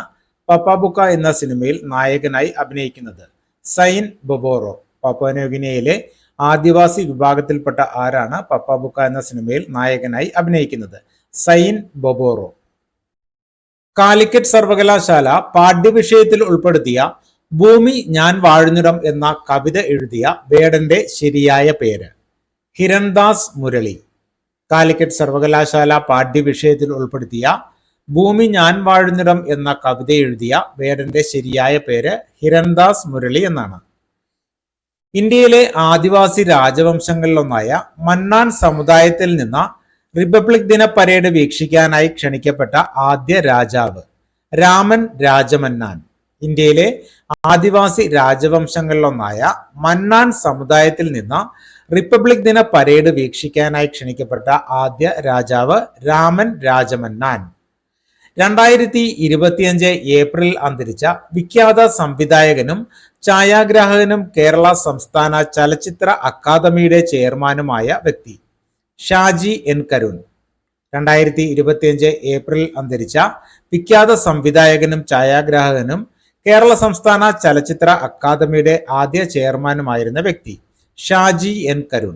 പപ്പാബുക്ക എന്ന സിനിമയിൽ നായകനായി അഭിനയിക്കുന്നത്? സൈൻ ബൊബോറോ. പാപ്പുവ ന്യൂഗിനിയയിലെ ആദിവാസി വിഭാഗത്തിൽപ്പെട്ട ആരാണ് പപ്പാബുക്ക എന്ന സിനിമയിൽ നായകനായി അഭിനയിക്കുന്നത്? സൈൻ ബൊബോറോ. കാലിക്കറ്റ് സർവകലാശാല പാഠ്യവിഷയത്തിൽ ഉൾപ്പെടുത്തിയ ഭൂമി ഞാൻ വാഴുന്നിടം എന്ന കവിത എഴുതിയ വേടന്റെ ശരിയായ പേര്? ഹിരൺദാസ് മുരളി. കാലിക്കറ്റ് സർവകലാശാല പാഠ്യവിഷയത്തിൽ ഉൾപ്പെടുത്തിയ ഭൂമി ഞാൻ വാഴുന്നിടം എന്ന കവിത എഴുതിയ വേടന്റെ ശരിയായ പേര് ഹിരൺദാസ് മുരളി എന്നാണ്. ഇന്ത്യയിലെ ആദിവാസി രാജവംശങ്ങളിലൊന്നായ മന്നാൻ സമുദായത്തിൽ നിന്ന് റിപ്പബ്ലിക് ദിന പരേഡ് വീക്ഷിക്കാനായി ക്ഷണിക്കപ്പെട്ട ആദ്യ രാജാവ് രാമൻ രാജമന്നാൻ. ഇന്ത്യയിലെ ആദിവാസി രാജവംശങ്ങളിലൊന്നായ മന്നാൻ സമുദായത്തിൽ നിന്ന് റിപ്പബ്ലിക് ദിന പരേഡ് വീക്ഷിക്കാനായി ക്ഷണിക്കപ്പെട്ട ആദ്യ രാജാവ് രാമൻ രാജമന്നാൻ. 2025 ഏപ്രിൽ അന്തരിച്ച വിഖ്യാത സംവിധായകനും ഛായാഗ്രാഹകനും കേരള സംസ്ഥാന ചലച്ചിത്ര അക്കാദമിയുടെ ചെയർമാനുമായ വ്യക്തി ഷാജി എൻ കരുൺ. 2025 ഏപ്രിൽ അന്തരിച്ച വിഖ്യാത സംവിധായകനും ഛായാഗ്രാഹകനും കേരള സംസ്ഥാന ചലച്ചിത്ര അക്കാദമിയുടെ ആദ്യ ചെയർമാനുമായിരുന്ന വ്യക്തി ഷാജി എൻ കരുൺ.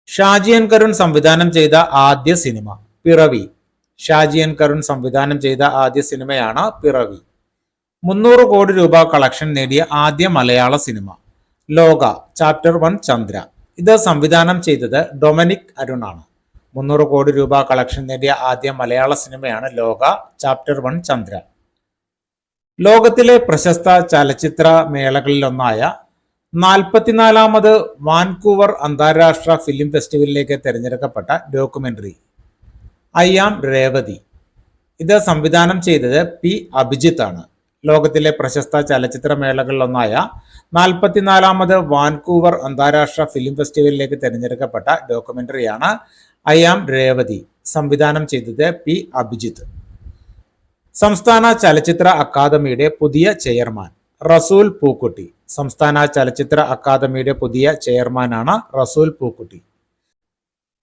ഷാജി എൻ കരുൺ സംവിധാനം ചെയ്ത ആദ്യ സിനിമ പിറവി. ഷാജി എൻ കരുൺ സംവിധാനം ചെയ്ത ആദ്യ സിനിമയാണ് പിറവി. 300 കോടി രൂപ കളക്ഷൻ നേടിയ ആദ്യ മലയാള സിനിമ ലോക ചാപ്റ്റർ 1 ചന്ദ്ര. ഇത് സംവിധാനം ചെയ്തത് ഡൊമിനിക് അരുൺ ആണ്. 300 കോടി രൂപ കളക്ഷൻ നേടിയ ആദ്യ മലയാള സിനിമയാണ് ലോക ചാപ്റ്റർ 1 ചന്ദ്ര. ലോകത്തിലെ പ്രശസ്ത ചലച്ചിത്ര മേളകളിലൊന്നായ 44ാമത് വാൻകൂവർ അന്താരാഷ്ട്ര ഫിലിം ഫെസ്റ്റിവലിലേക്ക് തിരഞ്ഞെടുക്കപ്പെട്ട ഡോക്യുമെന്ററി ഐ ആം രേവതി. ഇത് സംവിധാനം ചെയ്തത് പി അഭിജിത്ത് ആണ്. ലോകത്തിലെ പ്രശസ്ത ചലച്ചിത്ര മേളകളിലൊന്നായ 44ാമത് വാൻകൂവർ അന്താരാഷ്ട്ര ഫിലിം ഫെസ്റ്റിവലിലേക്ക് തിരഞ്ഞെടുക്കപ്പെട്ട ഡോക്യുമെന്ററിയാണ് ഐ ആം രേവതി. സംവിധാനം ചെയ്തത് പി അഭിജിത്ത്. സംസ്ഥാന ചലച്ചിത്ര അക്കാദമിയുടെ പുതിയ ചെയർമാൻ റസൂൽ പൂക്കുട്ടി. സംസ്ഥാന ചലച്ചിത്ര അക്കാദമിയുടെ പുതിയ ചെയർമാനാണ് റസൂൽ പൂക്കുട്ടി.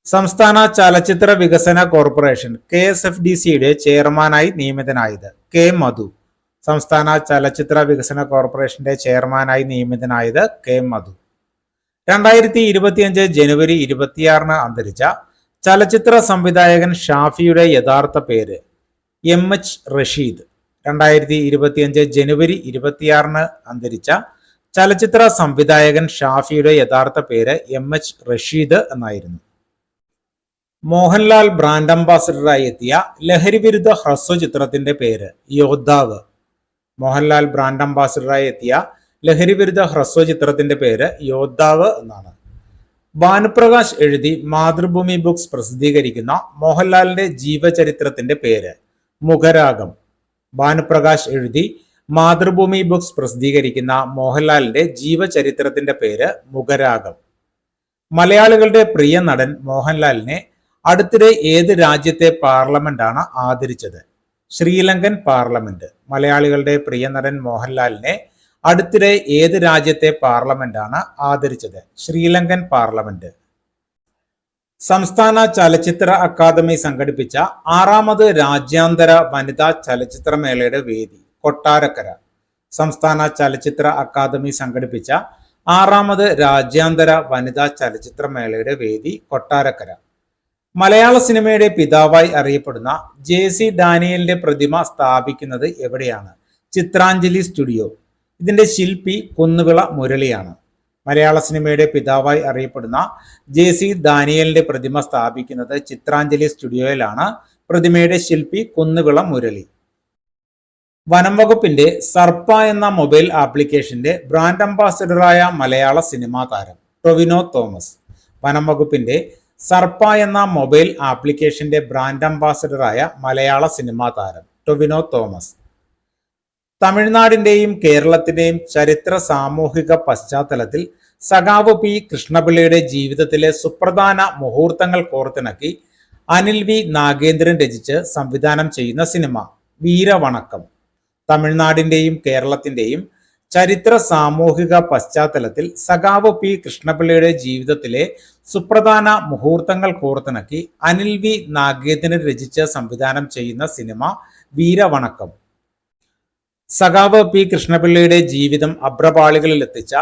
സംസ്ഥാന ചലച്ചിത്ര വികസന കോർപ്പറേഷൻ KSFDCയുടെ ചെയർമാനായി നിയമിതനായത് കെ മധു. സംസ്ഥാന ചലച്ചിത്ര വികസന കോർപ്പറേഷന്റെ ചെയർമാനായി നിയമിതനായത് കെ മധു. 2025 ജനുവരി 26 അന്തരിച്ച ചലച്ചിത്ര സംവിധായകൻ ഷാഫിയുടെ യഥാർത്ഥ പേര് MH റഷീദ്. 2025 ജനുവരി 26 അന്തരിച്ച ചലച്ചിത്ര സംവിധായകൻ ഷാഫിയുടെ യഥാർത്ഥ പേര് MH റഷീദ് എന്നായിരുന്നു. മോഹൻലാൽ ബ്രാൻഡ് അംബാസിഡറായി എത്തിയ ലഹരി വിരുദ്ധ ഹ്രസ്വ ചിത്രത്തിന്റെ പേര് യോദ്ധാവ്. മോഹൻലാൽ ബ്രാൻഡ് അംബാസിഡറായി എത്തിയ ലഹരി വിരുദ്ധ ഹ്രസ്വ ചിത്രത്തിന്റെ പേര് യോദ്ധാവ് എന്നാണ്. ഭാനുപ്രകാശ് എഴുതി മാതൃഭൂമി ബുക്സ് പ്രസിദ്ധീകരിക്കുന്ന മോഹൻലാലിന്റെ ജീവചരിത്രത്തിന്റെ പേര് മുഖരാഗം. ഭാനുപ്രകാശ് എഴുതി മാതൃഭൂമി ബുക്സ് പ്രസിദ്ധീകരിക്കുന്ന മോഹൻലാലിന്റെ ജീവചരിത്രത്തിന്റെ പേര് മുഖരാഗം. മലയാളികളുടെ പ്രിയ നടൻ മോഹൻലാലിനെ അടുത്തിടെ ഏത് രാജ്യത്തെ പാർലമെന്റാണ് ആദരിച്ചത്? ശ്രീലങ്കൻ പാർലമെന്റ്. മലയാളികളുടെ പ്രിയ നടൻ മോഹൻലാലിനെ അടുത്തിടെ ഏത് രാജ്യത്തെ പാർലമെന്റാണ് ആദരിച്ചത്? ശ്രീലങ്കൻ പാർലമെന്റ്. സംസ്ഥാന ചലച്ചിത്ര അക്കാദമി സംഘടിപ്പിച്ച 6ാമത് രാജ്യാന്തര വനിതാ ചലച്ചിത്രമേളയുടെ വേദി കൊട്ടാരക്കര. സംസ്ഥാന ചലച്ചിത്ര അക്കാദമി സംഘടിപ്പിച്ച 6ാമത് രാജ്യാന്തര വനിതാ ചലച്ചിത്രമേളയുടെ വേദി കൊട്ടാരക്കര. മലയാള സിനിമയുടെ പിതാവായി അറിയപ്പെടുന്ന JC ഡാനിയലിന്റെ പ്രതിമ സ്ഥാപിക്കുന്നത് എവിടെയാണ്? ചിത്രാഞ്ജലി സ്റ്റുഡിയോ. ഇതിന്റെ ശില്പി കുന്നുവിള മുരളിയാണ്. മലയാള സിനിമയുടെ പിതാവായി അറിയപ്പെടുന്ന JC ഡാനിയലിന്റെ പ്രതിമ സ്ഥാപിക്കുന്നത് ചിത്രാഞ്ജലി സ്റ്റുഡിയോയിലാണ്. പ്രതിമയുടെ ശില്പി കുന്നുവിള മുരളി. വനം വകുപ്പിന്റെ സർപ്പ എന്ന മൊബൈൽ ആപ്ലിക്കേഷന്റെ ബ്രാൻഡ് അംബാസിഡറായ മലയാള സിനിമാ താരം ടൊവിനോ തോമസ്. വനം വകുപ്പിന്റെ സർപ്പ എന്ന മൊബൈൽ ആപ്ലിക്കേഷന്റെ ബ്രാൻഡ് അംബാസിഡറായ മലയാള സിനിമാ താരം ടൊവിനോ തോമസ്. തമിഴ്നാടിന്റെയും കേരളത്തിന്റെയും ചരിത്ര സാമൂഹിക പശ്ചാത്തലത്തിൽ സഖാവ് P കൃഷ്ണപിള്ളയുടെ ജീവിതത്തിലെ സുപ്രധാന മുഹൂർത്തങ്ങൾ കോർത്തിണക്കി അനിൽ V നാഗേന്ദ്രൻ രചിച്ച് സംവിധാനം ചെയ്യുന്ന സിനിമ വീരവണക്കം. തമിഴ്നാടിന്റെയും കേരളത്തിന്റെയും ചരിത്ര സാമൂഹിക പശ്ചാത്തലത്തിൽ സഖാവ് P കൃഷ്ണപിള്ളയുടെ ജീവിതത്തിലെ സുപ്രധാന മുഹൂർത്തങ്ങൾ കോർത്തിണക്കി അനിൽ V നാഗേന്ദ്രൻ രചിച്ച് സംവിധാനം ചെയ്യുന്ന സിനിമ വീരവണക്കം. സഖാവ് P കൃഷ്ണപിള്ളയുടെ ജീവിതം അഭ്രപാളികളിൽ എത്തിച്ച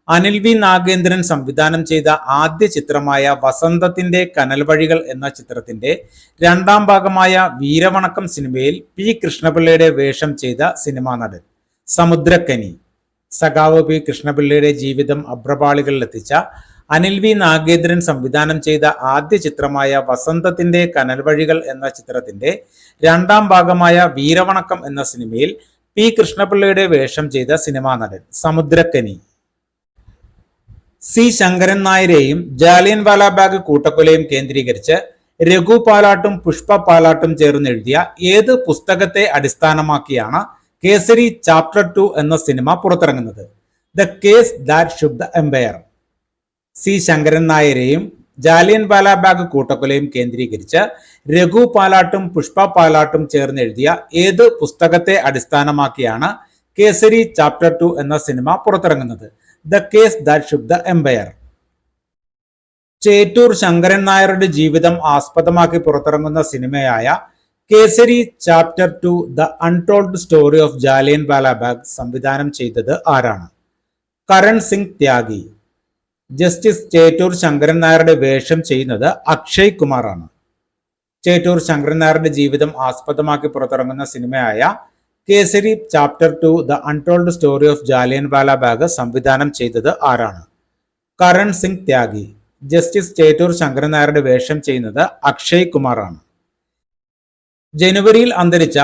അനിൽ V നാഗേന്ദ്രൻ സംവിധാനം ചെയ്ത ആദ്യ ചിത്രമായ വസന്തത്തിന്റെ കനൽവഴികൾ എന്ന ചിത്രത്തിന്റെ 2ാം ഭാഗമായ വീരവണക്കം സിനിമയിൽ P കൃഷ്ണപിള്ളയുടെ വേഷം ചെയ്ത സിനിമാ നടൻ സമുദ്രക്കനി. സഖാവ് P കൃഷ്ണപിള്ളയുടെ ജീവിതം അഭ്രപാളികളിൽ എത്തിച്ച അനിൽ V നാഗേന്ദ്രൻ സംവിധാനം ചെയ്ത ആദ്യ ചിത്രമായ വസന്തത്തിന്റെ കനൽവഴികൾ എന്ന ചിത്രത്തിന്റെ 2ാം ഭാഗമായ വീരവണക്കം എന്ന സിനിമയിൽ P കൃഷ്ണപിള്ളയുടെ വേഷം ചെയ്ത സിനിമാ നടൻ സമുദ്രക്കനി. C ശങ്കരൻ നായരെയും ജാലിയൻ വാലാബാഗ് കൂട്ടക്കൊലയും കേന്ദ്രീകരിച്ച് രഘു പാലാട്ടും പുഷ്പ പാലാട്ടും ചേർന്ന് എഴുതിയ ഏത് പുസ്തകത്തെ അടിസ്ഥാനമാക്കിയാണ് കേസരി ചാപ്റ്റർ 2 എന്ന സിനിമ പുറത്തിറങ്ങുന്നത്? The case that shook the empire. C Sankaran നായരെയും ജാലിയൻ വാലാബാഗ് കൂട്ടക്കൊലയും കേന്ദ്രീകരിച്ച് രഘു പാലാട്ടും പുഷ്പ പാലാട്ടും ചേർന്ന് എഴുതിയ ഏത് പുസ്തകത്തെ അടിസ്ഥാനമാക്കിയാണ് കേസരി ചാപ്റ്റർ 2 എന്ന സിനിമ പുറത്തിറങ്ങുന്നത്? The case that shook the empire. Chettur Sankaran നായരുടെ ജീവിതം ആസ്പദമാക്കി പുറത്തിറങ്ങുന്ന സിനിമയായ Kesari chapter 2 the untold story of Jallian Walabagh സംവിധാനം ചെയ്തത് ആരാണ്? കരൺ സിംഗ് ത്യാഗി. ജസ്റ്റിസ് ചേറ്റൂർ ശങ്കരൻ നായരുടെ വേഷം ചെയ്യുന്നത് അക്ഷയ് കുമാർ ആണ്. ചേറ്റൂർ ശങ്കരൻ നായരുടെ ജീവിതം ആസ്പദമാക്കി പുറത്തിറങ്ങുന്ന സിനിമയായ Kesari chapter 2 the untold story of Jallian Walabagh സംവിധാനം ചെയ്തത് ആരാണ്? കരൺ സിംഗ് ത്യാഗി. ജസ്റ്റിസ് ചേറ്റൂർ ശങ്കരൻ നായരുടെ വേഷം ചെയ്യുന്നത് അക്ഷയ് കുമാർ ആണ്. ജനുവരിയിൽ അന്തരിച്ച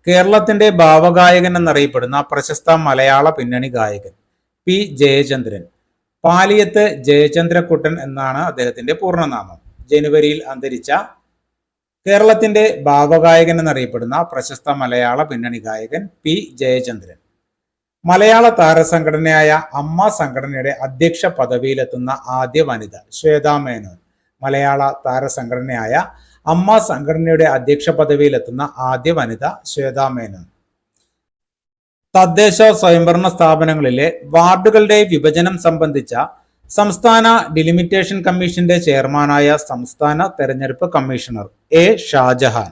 കേരളത്തിന്റെ ഭാവഗായകൻ എന്നറിയപ്പെടുന്ന പ്രശസ്ത മലയാള പിന്നണി ഗായകൻ P ജയചന്ദ്രൻ. പാലിയത്ത് ജയചന്ദ്രക്കുട്ടൻ എന്നാണ് അദ്ദേഹത്തിന്റെ പൂർണ്ണനാമം. ജനുവരിയിൽ അന്തരിച്ച കേരളത്തിന്റെ ഭാവഗായകൻ എന്നറിയപ്പെടുന്ന പ്രശസ്ത മലയാള പിന്നണി ഗായകൻ P ജയചന്ദ്രൻ. മലയാള താരസംഘടനയായ അമ്മ സംഘടനയുടെ അധ്യക്ഷ പദവിയിലെത്തുന്ന ആദ്യ വനിത ശ്വേതാ മേനോൻ. മലയാള താരസംഘടനയായ അമ്മ സംഘടനയുടെ അധ്യക്ഷ പദവിയിലെത്തുന്ന ആദ്യ വനിത ശ്വേതാ മേനോൻ. തദ്ദേശ സ്വയംഭരണ സ്ഥാപനങ്ങളിലെ വാർഡുകളുടെ വിഭജനം സംബന്ധിച്ച സംസ്ഥാന ഡിലിമിറ്റേഷൻ കമ്മീഷന്റെ ചെയർമാനായ സംസ്ഥാന തെരഞ്ഞെടുപ്പ് കമ്മീഷണർ എ ഷാജഹാൻ.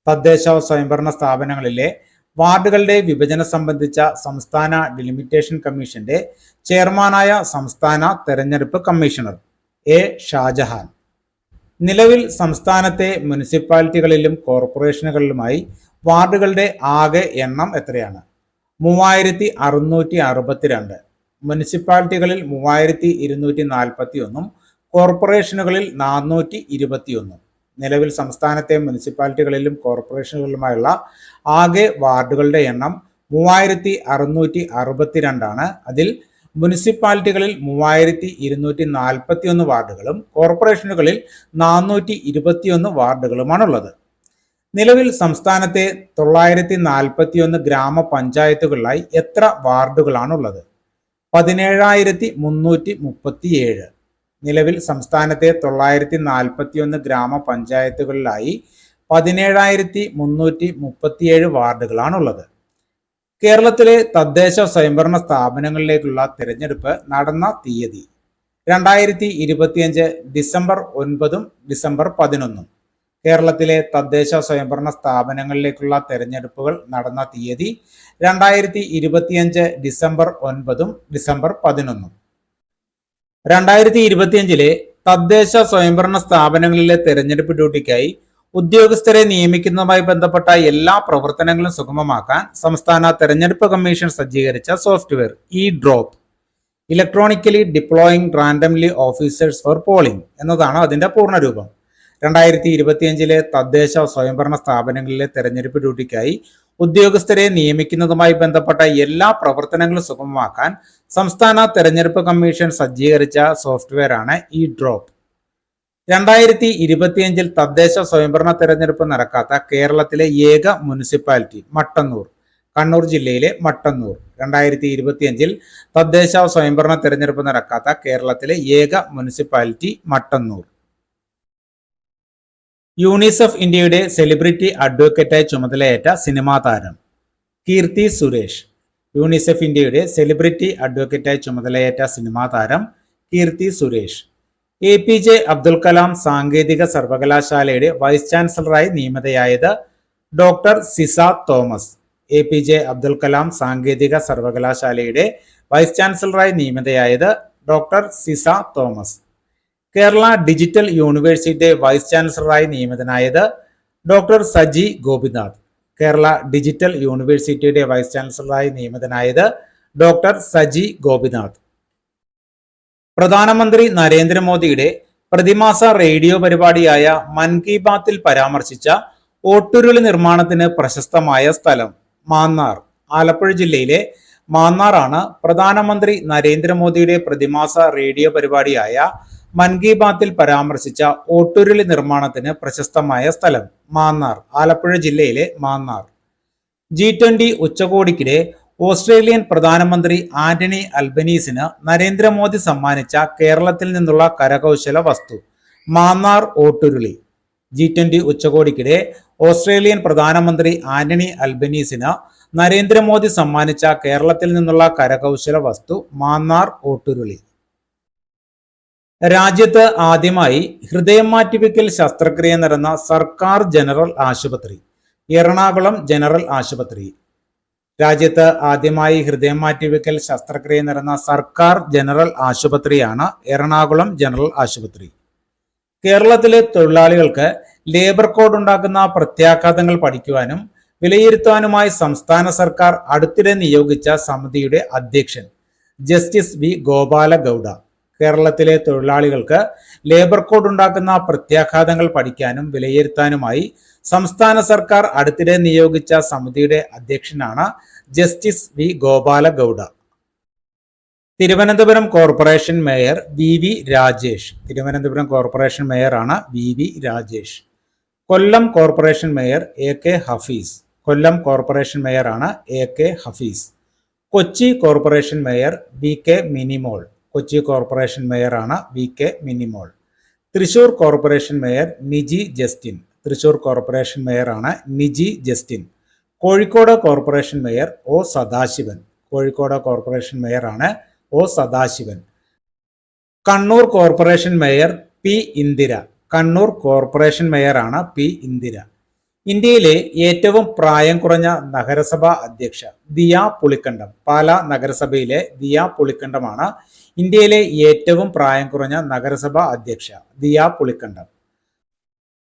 തദ്ദേശ സ്വയംഭരണ സ്ഥാപനങ്ങളിലെ വാർഡുകളുടെ വിഭജനം സംബന്ധിച്ച സംസ്ഥാന ഡിലിമിറ്റേഷൻ കമ്മീഷന്റെ ചെയർമാനായ സംസ്ഥാന തെരഞ്ഞെടുപ്പ് കമ്മീഷണർ എ ഷാജഹാൻ. നിലവിൽ സംസ്ഥാനത്തെ മുനിസിപ്പാലിറ്റികളിലും കോർപ്പറേഷനുകളിലുമായി വാർഡുകളുടെ ആകെ എണ്ണം എത്രയാണ്? 3662. മുനിസിപ്പാലിറ്റികളിൽ 3241, കോർപ്പറേഷനുകളിൽ 421. നിലവിൽ സംസ്ഥാനത്തെ മുനിസിപ്പാലിറ്റികളിലും കോർപ്പറേഷനുകളിലുമായുള്ള ആകെ വാർഡുകളുടെ എണ്ണം 3662 അതിൽ മുനിസിപ്പാലിറ്റികളിൽ 3241 വാർഡുകളും കോർപ്പറേഷനുകളിൽ 421 വാർഡുകളുമാണുള്ളത്. നിലവിൽ സംസ്ഥാനത്തെ 941 ഗ്രാമപഞ്ചായത്തുകളിലായി എത്ര വാർഡുകളാണുള്ളത്? 17,337. നിലവിൽ സംസ്ഥാനത്തെ 941 ഗ്രാമപഞ്ചായത്തുകളിലായി 17,337 വാർഡുകളാണുള്ളത്. കേരളത്തിലെ തദ്ദേശ സ്വയംഭരണ സ്ഥാപനങ്ങളിലേക്കുള്ള തിരഞ്ഞെടുപ്പ് നടന്ന തീയതി 2025 ഡിസംബർ 9, ഡിസംബർ 11. കേരളത്തിലെ തദ്ദേശ സ്വയംഭരണ സ്ഥാപനങ്ങളിലേക്കുള്ള തെരഞ്ഞെടുപ്പുകൾ നടന്ന തീയതി 2025 ഡിസംബർ 9, ഡിസംബർ 11. 2025 തദ്ദേശ സ്വയംഭരണ സ്ഥാപനങ്ങളിലെ തെരഞ്ഞെടുപ്പ് ഡ്യൂട്ടിക്കായി ഉദ്യോഗസ്ഥരെ നിയമിക്കുന്നതുമായി ബന്ധപ്പെട്ട എല്ലാ പ്രവർത്തനങ്ങളും സുഗമമാക്കാൻ സംസ്ഥാന തെരഞ്ഞെടുപ്പ് കമ്മീഷൻ സജ്ജീകരിച്ച software e drop, electronically deploying randomly officers for polling എന്നതാണ് അതിന്റെ പൂർണ്ണരൂപം. 2025 തദ്ദേശ സ്വയംഭരണ സ്ഥാപനങ്ങളിലെ തെരഞ്ഞെടുപ്പ് ഡ്യൂട്ടിക്കായി ഉദ്യോഗസ്ഥരെ നിയമിക്കുന്നതുമായി ബന്ധപ്പെട്ട എല്ലാ പ്രവർത്തനങ്ങളും സുഗമമാക്കാൻ സംസ്ഥാന തെരഞ്ഞെടുപ്പ് കമ്മീഷൻ സജ്ജീകരിച്ച സോഫ്റ്റ്വെയർ ആണ് ഇ-ഡ്രോപ്പ്. 2025 തദ്ദേശ സ്വയംഭരണ തെരഞ്ഞെടുപ്പ് നടക്കാത്ത കേരളത്തിലെ ഏക മുനിസിപ്പാലിറ്റി മട്ടന്നൂർ, കണ്ണൂർ ജില്ലയിലെ മട്ടന്നൂർ. 2025 തദ്ദേശ സ്വയംഭരണ തെരഞ്ഞെടുപ്പ് നടക്കാത്ത കേരളത്തിലെ ഏക മുനിസിപ്പാലിറ്റി മട്ടന്നൂർ. യൂണിസെഫ് ഇന്ത്യയുടെ സെലിബ്രിറ്റി അഡ്വക്കേറ്റായി ചുമതലയേറ്റ സിനിമാ താരം കീർത്തി സുരേഷ്. യൂണിസെഫ് ഇന്ത്യയുടെ സെലിബ്രിറ്റി അഡ്വക്കേറ്റായി ചുമതലയേറ്റ സിനിമാ താരം കീർത്തി സുരേഷ്. APJ അബ്ദുൽ കലാം സാങ്കേതിക സർവകലാശാലയുടെ വൈസ് ചാൻസലറായി നിയമിതയായത് ഡോക്ടർ സിസ തോമസ്. APJ അബ്ദുൽ കലാം സാങ്കേതിക സർവകലാശാലയുടെ വൈസ് ചാൻസലറായി നിയമിതയായത് ഡോക്ടർ സിസ തോമസ്. കേരള ഡിജിറ്റൽ യൂണിവേഴ്സിറ്റിയുടെ വൈസ് ചാൻസലറായി നിയമിതനായത് ഡോക്ടർ സജി ഗോപിനാഥ്. കേരള ഡിജിറ്റൽ യൂണിവേഴ്സിറ്റിയുടെ വൈസ് ചാൻസലറായി നിയമിതനായത് ഡോക്ടർ സജി ഗോപിനാഥ്. പ്രധാനമന്ത്രി നരേന്ദ്രമോദിയുടെ പ്രതിമാസ റേഡിയോ പരിപാടിയായ മൻ കി ബാത്തിൽ പരാമർശിച്ച ഓട്ടുരുളി നിർമ്മാണത്തിന് പ്രശസ്തമായ സ്ഥലം മാന്നാർ. ആലപ്പുഴ ജില്ലയിലെ മാന്നാറാണ് പ്രധാനമന്ത്രി നരേന്ദ്രമോദിയുടെ പ്രതിമാസ റേഡിയോ പരിപാടിയായ മൻ കി ബാത്തിൽ പരാമർശിച്ച ഓട്ടുരുളി നിർമ്മാണത്തിന് പ്രശസ്തമായ സ്ഥലം മാന്നാർ, ആലപ്പുഴ ജില്ലയിലെ മാന്നാർ. G20 ഉച്ചകോടിക്കിടെ ഓസ്ട്രേലിയൻ പ്രധാനമന്ത്രി ആന്റണി അൽബനീസിന് നരേന്ദ്രമോദി സമ്മാനിച്ച കേരളത്തിൽ നിന്നുള്ള കരകൗശല വസ്തു മാന്നാർ ഓട്ടുരുളി. G20 ഉച്ചകോടിക്കിടെ ഓസ്ട്രേലിയൻ പ്രധാനമന്ത്രി ആന്റണി അൽബനീസിന് നരേന്ദ്രമോദി സമ്മാനിച്ച കേരളത്തിൽ നിന്നുള്ള കരകൗശല വസ്തു മാന്നാർ ഓട്ടുരുളി. രാജ്യത്ത് ആദ്യമായി ഹൃദയം മാറ്റിവെക്കൽ ശസ്ത്രക്രിയ നടന്ന സർക്കാർ ജനറൽ ആശുപത്രി എറണാകുളം ജനറൽ ആശുപത്രി. രാജ്യത്ത് ആദ്യമായി ഹൃദയം മാറ്റിവെക്കൽ ശസ്ത്രക്രിയ നടന്ന സർക്കാർ ജനറൽ ആശുപത്രിയാണ് എറണാകുളം ജനറൽ ആശുപത്രി. കേരളത്തിലെ തൊഴിലാളികൾക്ക് ലേബർ കോഡ് ഉണ്ടാക്കുന്ന പ്രത്യാഘാതങ്ങൾ പഠിക്കുവാനും വിലയിരുത്താനുമായി സംസ്ഥാന സർക്കാർ അടുത്തിടെ നിയോഗിച്ച സമിതിയുടെ അധ്യക്ഷൻ ജസ്റ്റിസ് വി ഗോപാല ഗൌഡ. കേരളത്തിലെ തൊഴിലാളികൾക്ക് ലേബർ കോഡ് ഉണ്ടാക്കുന്ന പ്രത്യാഘാതങ്ങൾ പഠിക്കാനും വിലയിരുത്താനുമായി സംസ്ഥാന സർക്കാർ അടുത്തിടെ നിയോഗിച്ച സമിതിയുടെ അധ്യക്ഷനാണ് justice V Gopala Gowda. Thiruvananthapuram corporation mayor V Rajesh. Thiruvananthapuram corporation മേയറാണ് V Rajesh. Kollam corporation mayor AK Hafeez. Kollam corporation മേയറാണ് AK Hafeez. Kochi corporation mayor VK Minimol. Kochi corporation മേയറാണ് VK Minimol. Thrissur corporation mayor Niji Justin. Thrissur corporation മേയറാണ് Niji Justin. Kozhikode corporation mayor O Sadasivan. Kozhikode corporation മേയറാണ് O Sadasivan. Kannur corporation mayor P Indira. Kannur corporation മേയറാണ് പി ഇന്ദിര. ഇന്ത്യയിലെ ഏറ്റവും പ്രായം കുറഞ്ഞ നഗരസഭാ അധ്യക്ഷ ദിയ പുളിക്കണ്ടം. പാലാ നഗരസഭയിലെ ദിയ പുളിക്കണ്ടമാണ് ഇന്ത്യയിലെ ഏറ്റവും പ്രായം കുറഞ്ഞ നഗരസഭാ അധ്യക്ഷ ദിയ പുളിക്കണ്ടം.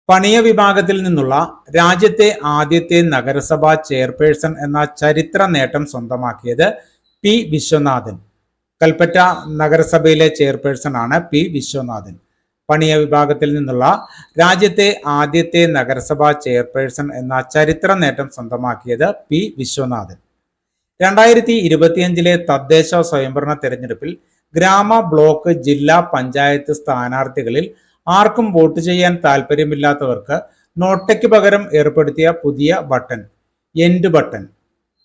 പണിയ വിഭാഗത്തിൽ നിന്നുള്ള രാജ്യത്തെ ആദ്യത്തെ നഗരസഭാ ചെയർപേഴ്സൺ എന്ന ചരിത്ര നേട്ടം സ്വന്തമാക്കിയത് പി വിശ്വനാഥൻ. കൽപ്പറ്റ നഗരസഭയിലെ ചെയർപേഴ്സൺ ആണ് പി വിശ്വനാഥൻ. പണിയ വിഭാഗത്തിൽ നിന്നുള്ള രാജ്യത്തെ ആദ്യത്തെ നഗരസഭാ ചെയർപേഴ്സൺ എന്ന ചരിത്ര നേട്ടം സ്വന്തമാക്കിയത് പി വിശ്വനാഥൻ. 2025 തദ്ദേശ സ്വയംഭരണ തെരഞ്ഞെടുപ്പിൽ ഗ്രാമ, ബ്ലോക്ക്, ജില്ലാ പഞ്ചായത്ത് സ്ഥാനാർത്ഥികളിൽ ആർക്കും വോട്ട് ചെയ്യാൻ താല്പര്യമില്ലാത്തവർക്ക് നോട്ടയ്ക്ക് പകരം ഏർപ്പെടുത്തിയ പുതിയ ബട്ടൺ എൻഡ് ബട്ടൺ.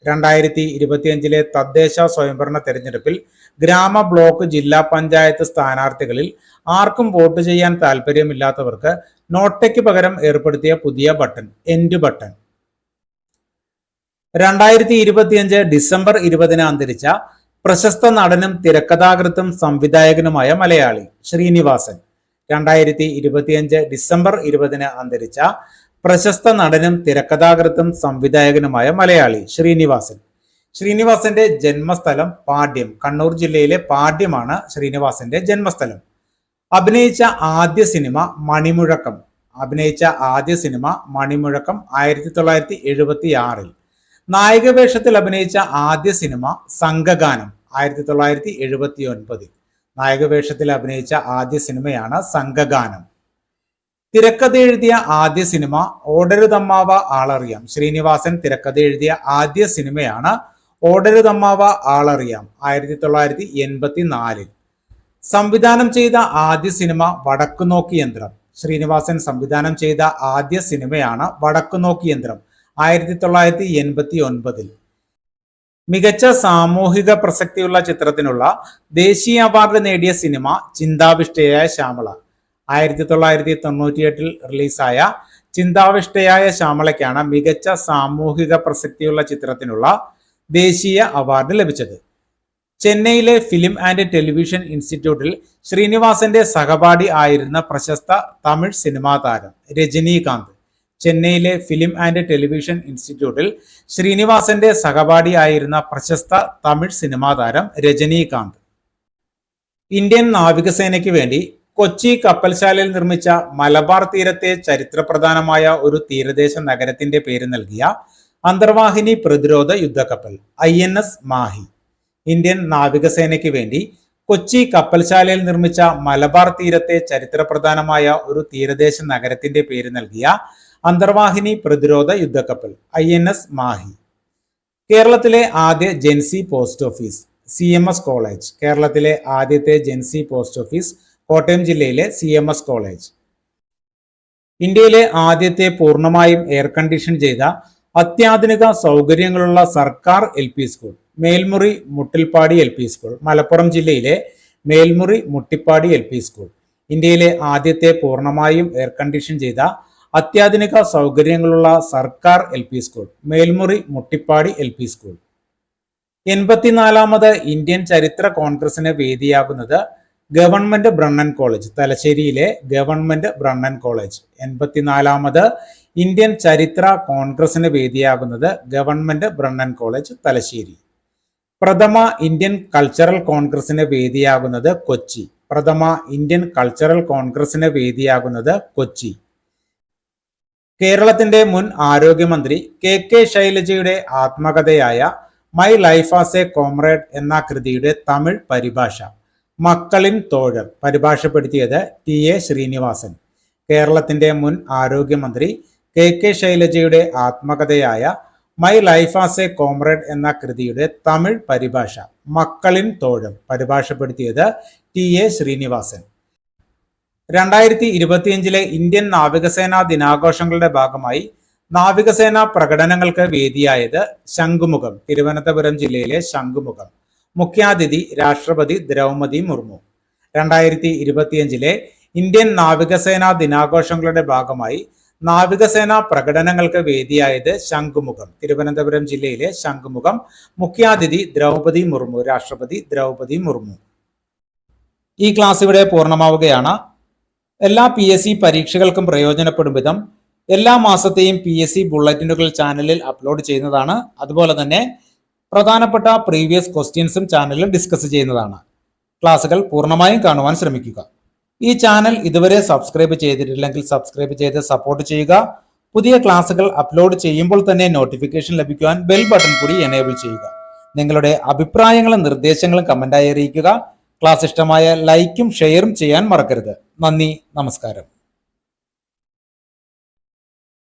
2025 തദ്ദേശ സ്വയംഭരണ തെരഞ്ഞെടുപ്പിൽ ഗ്രാമ, ബ്ലോക്ക്, ജില്ലാ പഞ്ചായത്ത് സ്ഥാനാർത്ഥികളിൽ ആർക്കും വോട്ട് ചെയ്യാൻ താല്പര്യമില്ലാത്തവർക്ക് നോട്ടയ്ക്ക് പകരം ഏർപ്പെടുത്തിയ പുതിയ ബട്ടൺ എൻഡ് ബട്ടൺ. 2025 ഡിസംബർ 20 അന്തരിച്ച പ്രശസ്ത നടനും തിരക്കഥാകൃത്തും സംവിധായകനുമായ മലയാളി ശ്രീനിവാസൻ. 2025 ഡിസംബർ 20 അന്തരിച്ച പ്രശസ്ത നടനും തിരക്കഥാകൃത്തും സംവിധായകനുമായ മലയാളി ശ്രീനിവാസൻ. ശ്രീനിവാസന്റെ ജന്മസ്ഥലം പാട്യം. കണ്ണൂർ ജില്ലയിലെ പാട്യമാണ് ശ്രീനിവാസന്റെ ജന്മസ്ഥലം. അഭിനയിച്ച ആദ്യ സിനിമ മണിമുഴക്കം. 1976. നായിക വേഷത്തിൽ അഭിനയിച്ച ആദ്യ സിനിമ സംഘഗാനം 1979. നായക വേഷത്തിൽ അഭിനയിച്ച ആദ്യ സിനിമയാണ് സംഘഗാനം. തിരക്കഥ എഴുതിയ ആദ്യ സിനിമ ഓടരുതമ്മാവ ആളറിയാം. ശ്രീനിവാസൻ തിരക്കഥ എഴുതിയ ആദ്യ സിനിമയാണ് ഓടരുതമ്മാവ ആളറിയാം 1984. സംവിധാനം ചെയ്ത ആദ്യ സിനിമ വടക്കുനോക്കി യന്ത്രം. ശ്രീനിവാസൻ സംവിധാനം ചെയ്ത ആദ്യ സിനിമയാണ് വടക്കുനോക്കി യന്ത്രം 1989. മികച്ച സാമൂഹിക പ്രസക്തിയുള്ള ചിത്രത്തിനുള്ള ദേശീയ അവാർഡ് നേടിയ സിനിമ ചിന്താവിഷ്ടയായ ശ്യാമള. 1998 റിലീസായ ചിന്താവിഷ്ടയായ ശ്യാമളയ്ക്കാണ് മികച്ച സാമൂഹിക പ്രസക്തിയുള്ള ചിത്രത്തിനുള്ള ദേശീയ അവാർഡ് ലഭിച്ചത്. ചെന്നൈയിലെ ഫിലിം ആൻഡ് ടെലിവിഷൻ ഇൻസ്റ്റിറ്റ്യൂട്ടിൽ ശ്രീനിവാസന്റെ സഹപാഠി ആയിരുന്ന പ്രശസ്ത തമിഴ് സിനിമാ താരം രജനീകാന്ത്. ചെന്നൈയിലെ ഫിലിം ആൻഡ് ടെലിവിഷൻ ഇൻസ്റ്റിറ്റ്യൂട്ടിൽ ശ്രീനിവാസന്റെ സഹപാഠി ആയിരുന്ന പ്രശസ്ത തമിഴ് സിനിമാ താരം രജനീകാന്ത്. ഇന്ത്യൻ നാവികസേനയ്ക്ക് വേണ്ടി കൊച്ചി കപ്പൽശാലയിൽ നിർമ്മിച്ച മലബാർ തീരത്തെ ചരിത്രപ്രധാനമായ ഒരു തീരദേശ നഗരത്തിന്റെ പേര് നൽകിയ അന്തർവാഹിനി പ്രതിരോധ യുദ്ധക്കപ്പൽ INS മാഹി. ഇന്ത്യൻ നാവികസേനയ്ക്ക് വേണ്ടി കൊച്ചി കപ്പൽശാലയിൽ നിർമ്മിച്ച മലബാർ തീരത്തെ ചരിത്രപ്രധാനമായ ഒരു തീരദേശ നഗരത്തിന്റെ പേര് നൽകിയ അന്തർവാഹിനി പ്രതിരോധ യുദ്ധക്കപ്പൽ INS മാഹി. കേരളത്തിലെ ആദ്യ gen z post office CMS college. കേരളത്തിലെ ആദ്യത്തെ ജെൻസി പോസ്റ്റ് ഓഫീസ് കോട്ടയം ജില്ലയിലെ CMS കോളേജ്. ഇന്ത്യയിലെ ആദ്യത്തെ പൂർണ്ണമായും എയർ കണ്ടീഷൻ ചെയ്ത അത്യാധുനിക സൗകര്യങ്ങളുള്ള സർക്കാർ LP school Melmuri Muttilppadi LP school. Malappuram ജില്ലയിലെ മേൽമുറി മുട്ടിപ്പാടി LP സ്കൂൾ. ഇന്ത്യയിലെ ആദ്യത്തെ പൂർണ്ണമായും എയർ കണ്ടീഷൻ ചെയ്ത അത്യാധുനിക സൗകര്യങ്ങളുള്ള സർക്കാർ LP school Melmuri Muttippadi LP school. 84ാമത് ഇന്ത്യൻ ചരിത്ര കോൺഗ്രസിന് വേദിയാകുന്നത് ഗവൺമെന്റ് ബ്രണ്ണൻ കോളേജ്. തലശ്ശേരിയിലെ ഗവൺമെന്റ് ബ്രണ്ണൻ കോളേജ്. 84ാമത് ഇന്ത്യൻ ചരിത്ര കോൺഗ്രസിന് വേദിയാകുന്നത് ഗവൺമെന്റ് ബ്രണ്ണൻ കോളേജ്, തലശ്ശേരി. പ്രഥമ ഇന്ത്യൻ കൾച്ചറൽ കോൺഗ്രസിന് വേദിയാകുന്നത് കൊച്ചി. പ്രഥമ ഇന്ത്യൻ കൾച്ചറൽ കോൺഗ്രസിന് വേദിയാകുന്നത് കൊച്ചി. കേരളത്തിന്റെ മുൻ ആരോഗ്യമന്ത്രി KK ശൈലജയുടെ ആത്മകഥയായ my life as a comrade എന്ന കൃതിയുടെ തമിഴ് പരിഭാഷ മക്കളിൻ തോഴർ പരിഭാഷപ്പെടുത്തിയത് TA ശ്രീനിവാസൻ. കേരളത്തിന്റെ മുൻ ആരോഗ്യമന്ത്രി KK ശൈലജയുടെ ആത്മകഥയായ my life as a comrade എന്ന കൃതിയുടെ തമിഴ് പരിഭാഷ മക്കളിൻ തോഴർ പരിഭാഷപ്പെടുത്തിയത് TA ശ്രീനിവാസൻ. 2025 ഇന്ത്യൻ നാവികസേനാ ദിനാഘോഷങ്ങളുടെ ഭാഗമായി നാവികസേന പ്രകടനങ്ങൾക്ക് വേദിയായത് ശംഖുമുഖം. തിരുവനന്തപുരം ജില്ലയിലെ ശംഖുമുഖം. മുഖ്യാതിഥി രാഷ്ട്രപതി ദ്രൗപദി മുർമു. 2025 ഇന്ത്യൻ നാവികസേനാ ദിനാഘോഷങ്ങളുടെ ഭാഗമായി നാവികസേന പ്രകടനങ്ങൾക്ക് വേദിയായത് ശംഖുമുഖം, തിരുവനന്തപുരം ജില്ലയിലെ ശംഖുമുഖം. മുഖ്യാതിഥി ദ്രൗപദി മുർമു, രാഷ്ട്രപതി ദ്രൗപദി മുർമു. ഈ ക്ലാസ് ഇവിടെ പൂർണ്ണമാവുകയാണ്. എല്ലാ PSC പരീക്ഷകൾക്കും പ്രയോജനപ്പെടും വിധം എല്ലാ മാസത്തെയും PSC ബുള്ളറ്റിനുകൾ ചാനലിൽ അപ്ലോഡ് ചെയ്യുന്നതാണ്. അതുപോലെ തന്നെ പ്രധാനപ്പെട്ട പ്രീവിയസ് ക്വസ്റ്റ്യൻസും ചാനലിൽ ഡിസ്കസ് ചെയ്യുന്നതാണ്. ക്ലാസുകൾ പൂർണ്ണമായും കാണുവാൻ ശ്രമിക്കുക. ഈ ചാനൽ ഇതുവരെ സബ്സ്ക്രൈബ് ചെയ്തിട്ടില്ലെങ്കിൽ സബ്സ്ക്രൈബ് ചെയ്ത് സപ്പോർട്ട് ചെയ്യുക. പുതിയ ക്ലാസുകൾ അപ്ലോഡ് ചെയ്യുമ്പോൾ തന്നെ നോട്ടിഫിക്കേഷൻ ലഭിക്കുവാൻ ബെൽ ബട്ടൺ കൂടി എനേബിൾ ചെയ്യുക. നിങ്ങളുടെ അഭിപ്രായങ്ങളും നിർദ്ദേശങ്ങളും കമന്റായി അറിയിക്കുക. ക്ലാസ് ഇഷ്ടമായ ലൈക്കും ഷെയറും ചെയ്യാൻ മറക്കരുത്. നന്ദി, നമസ്കാരം.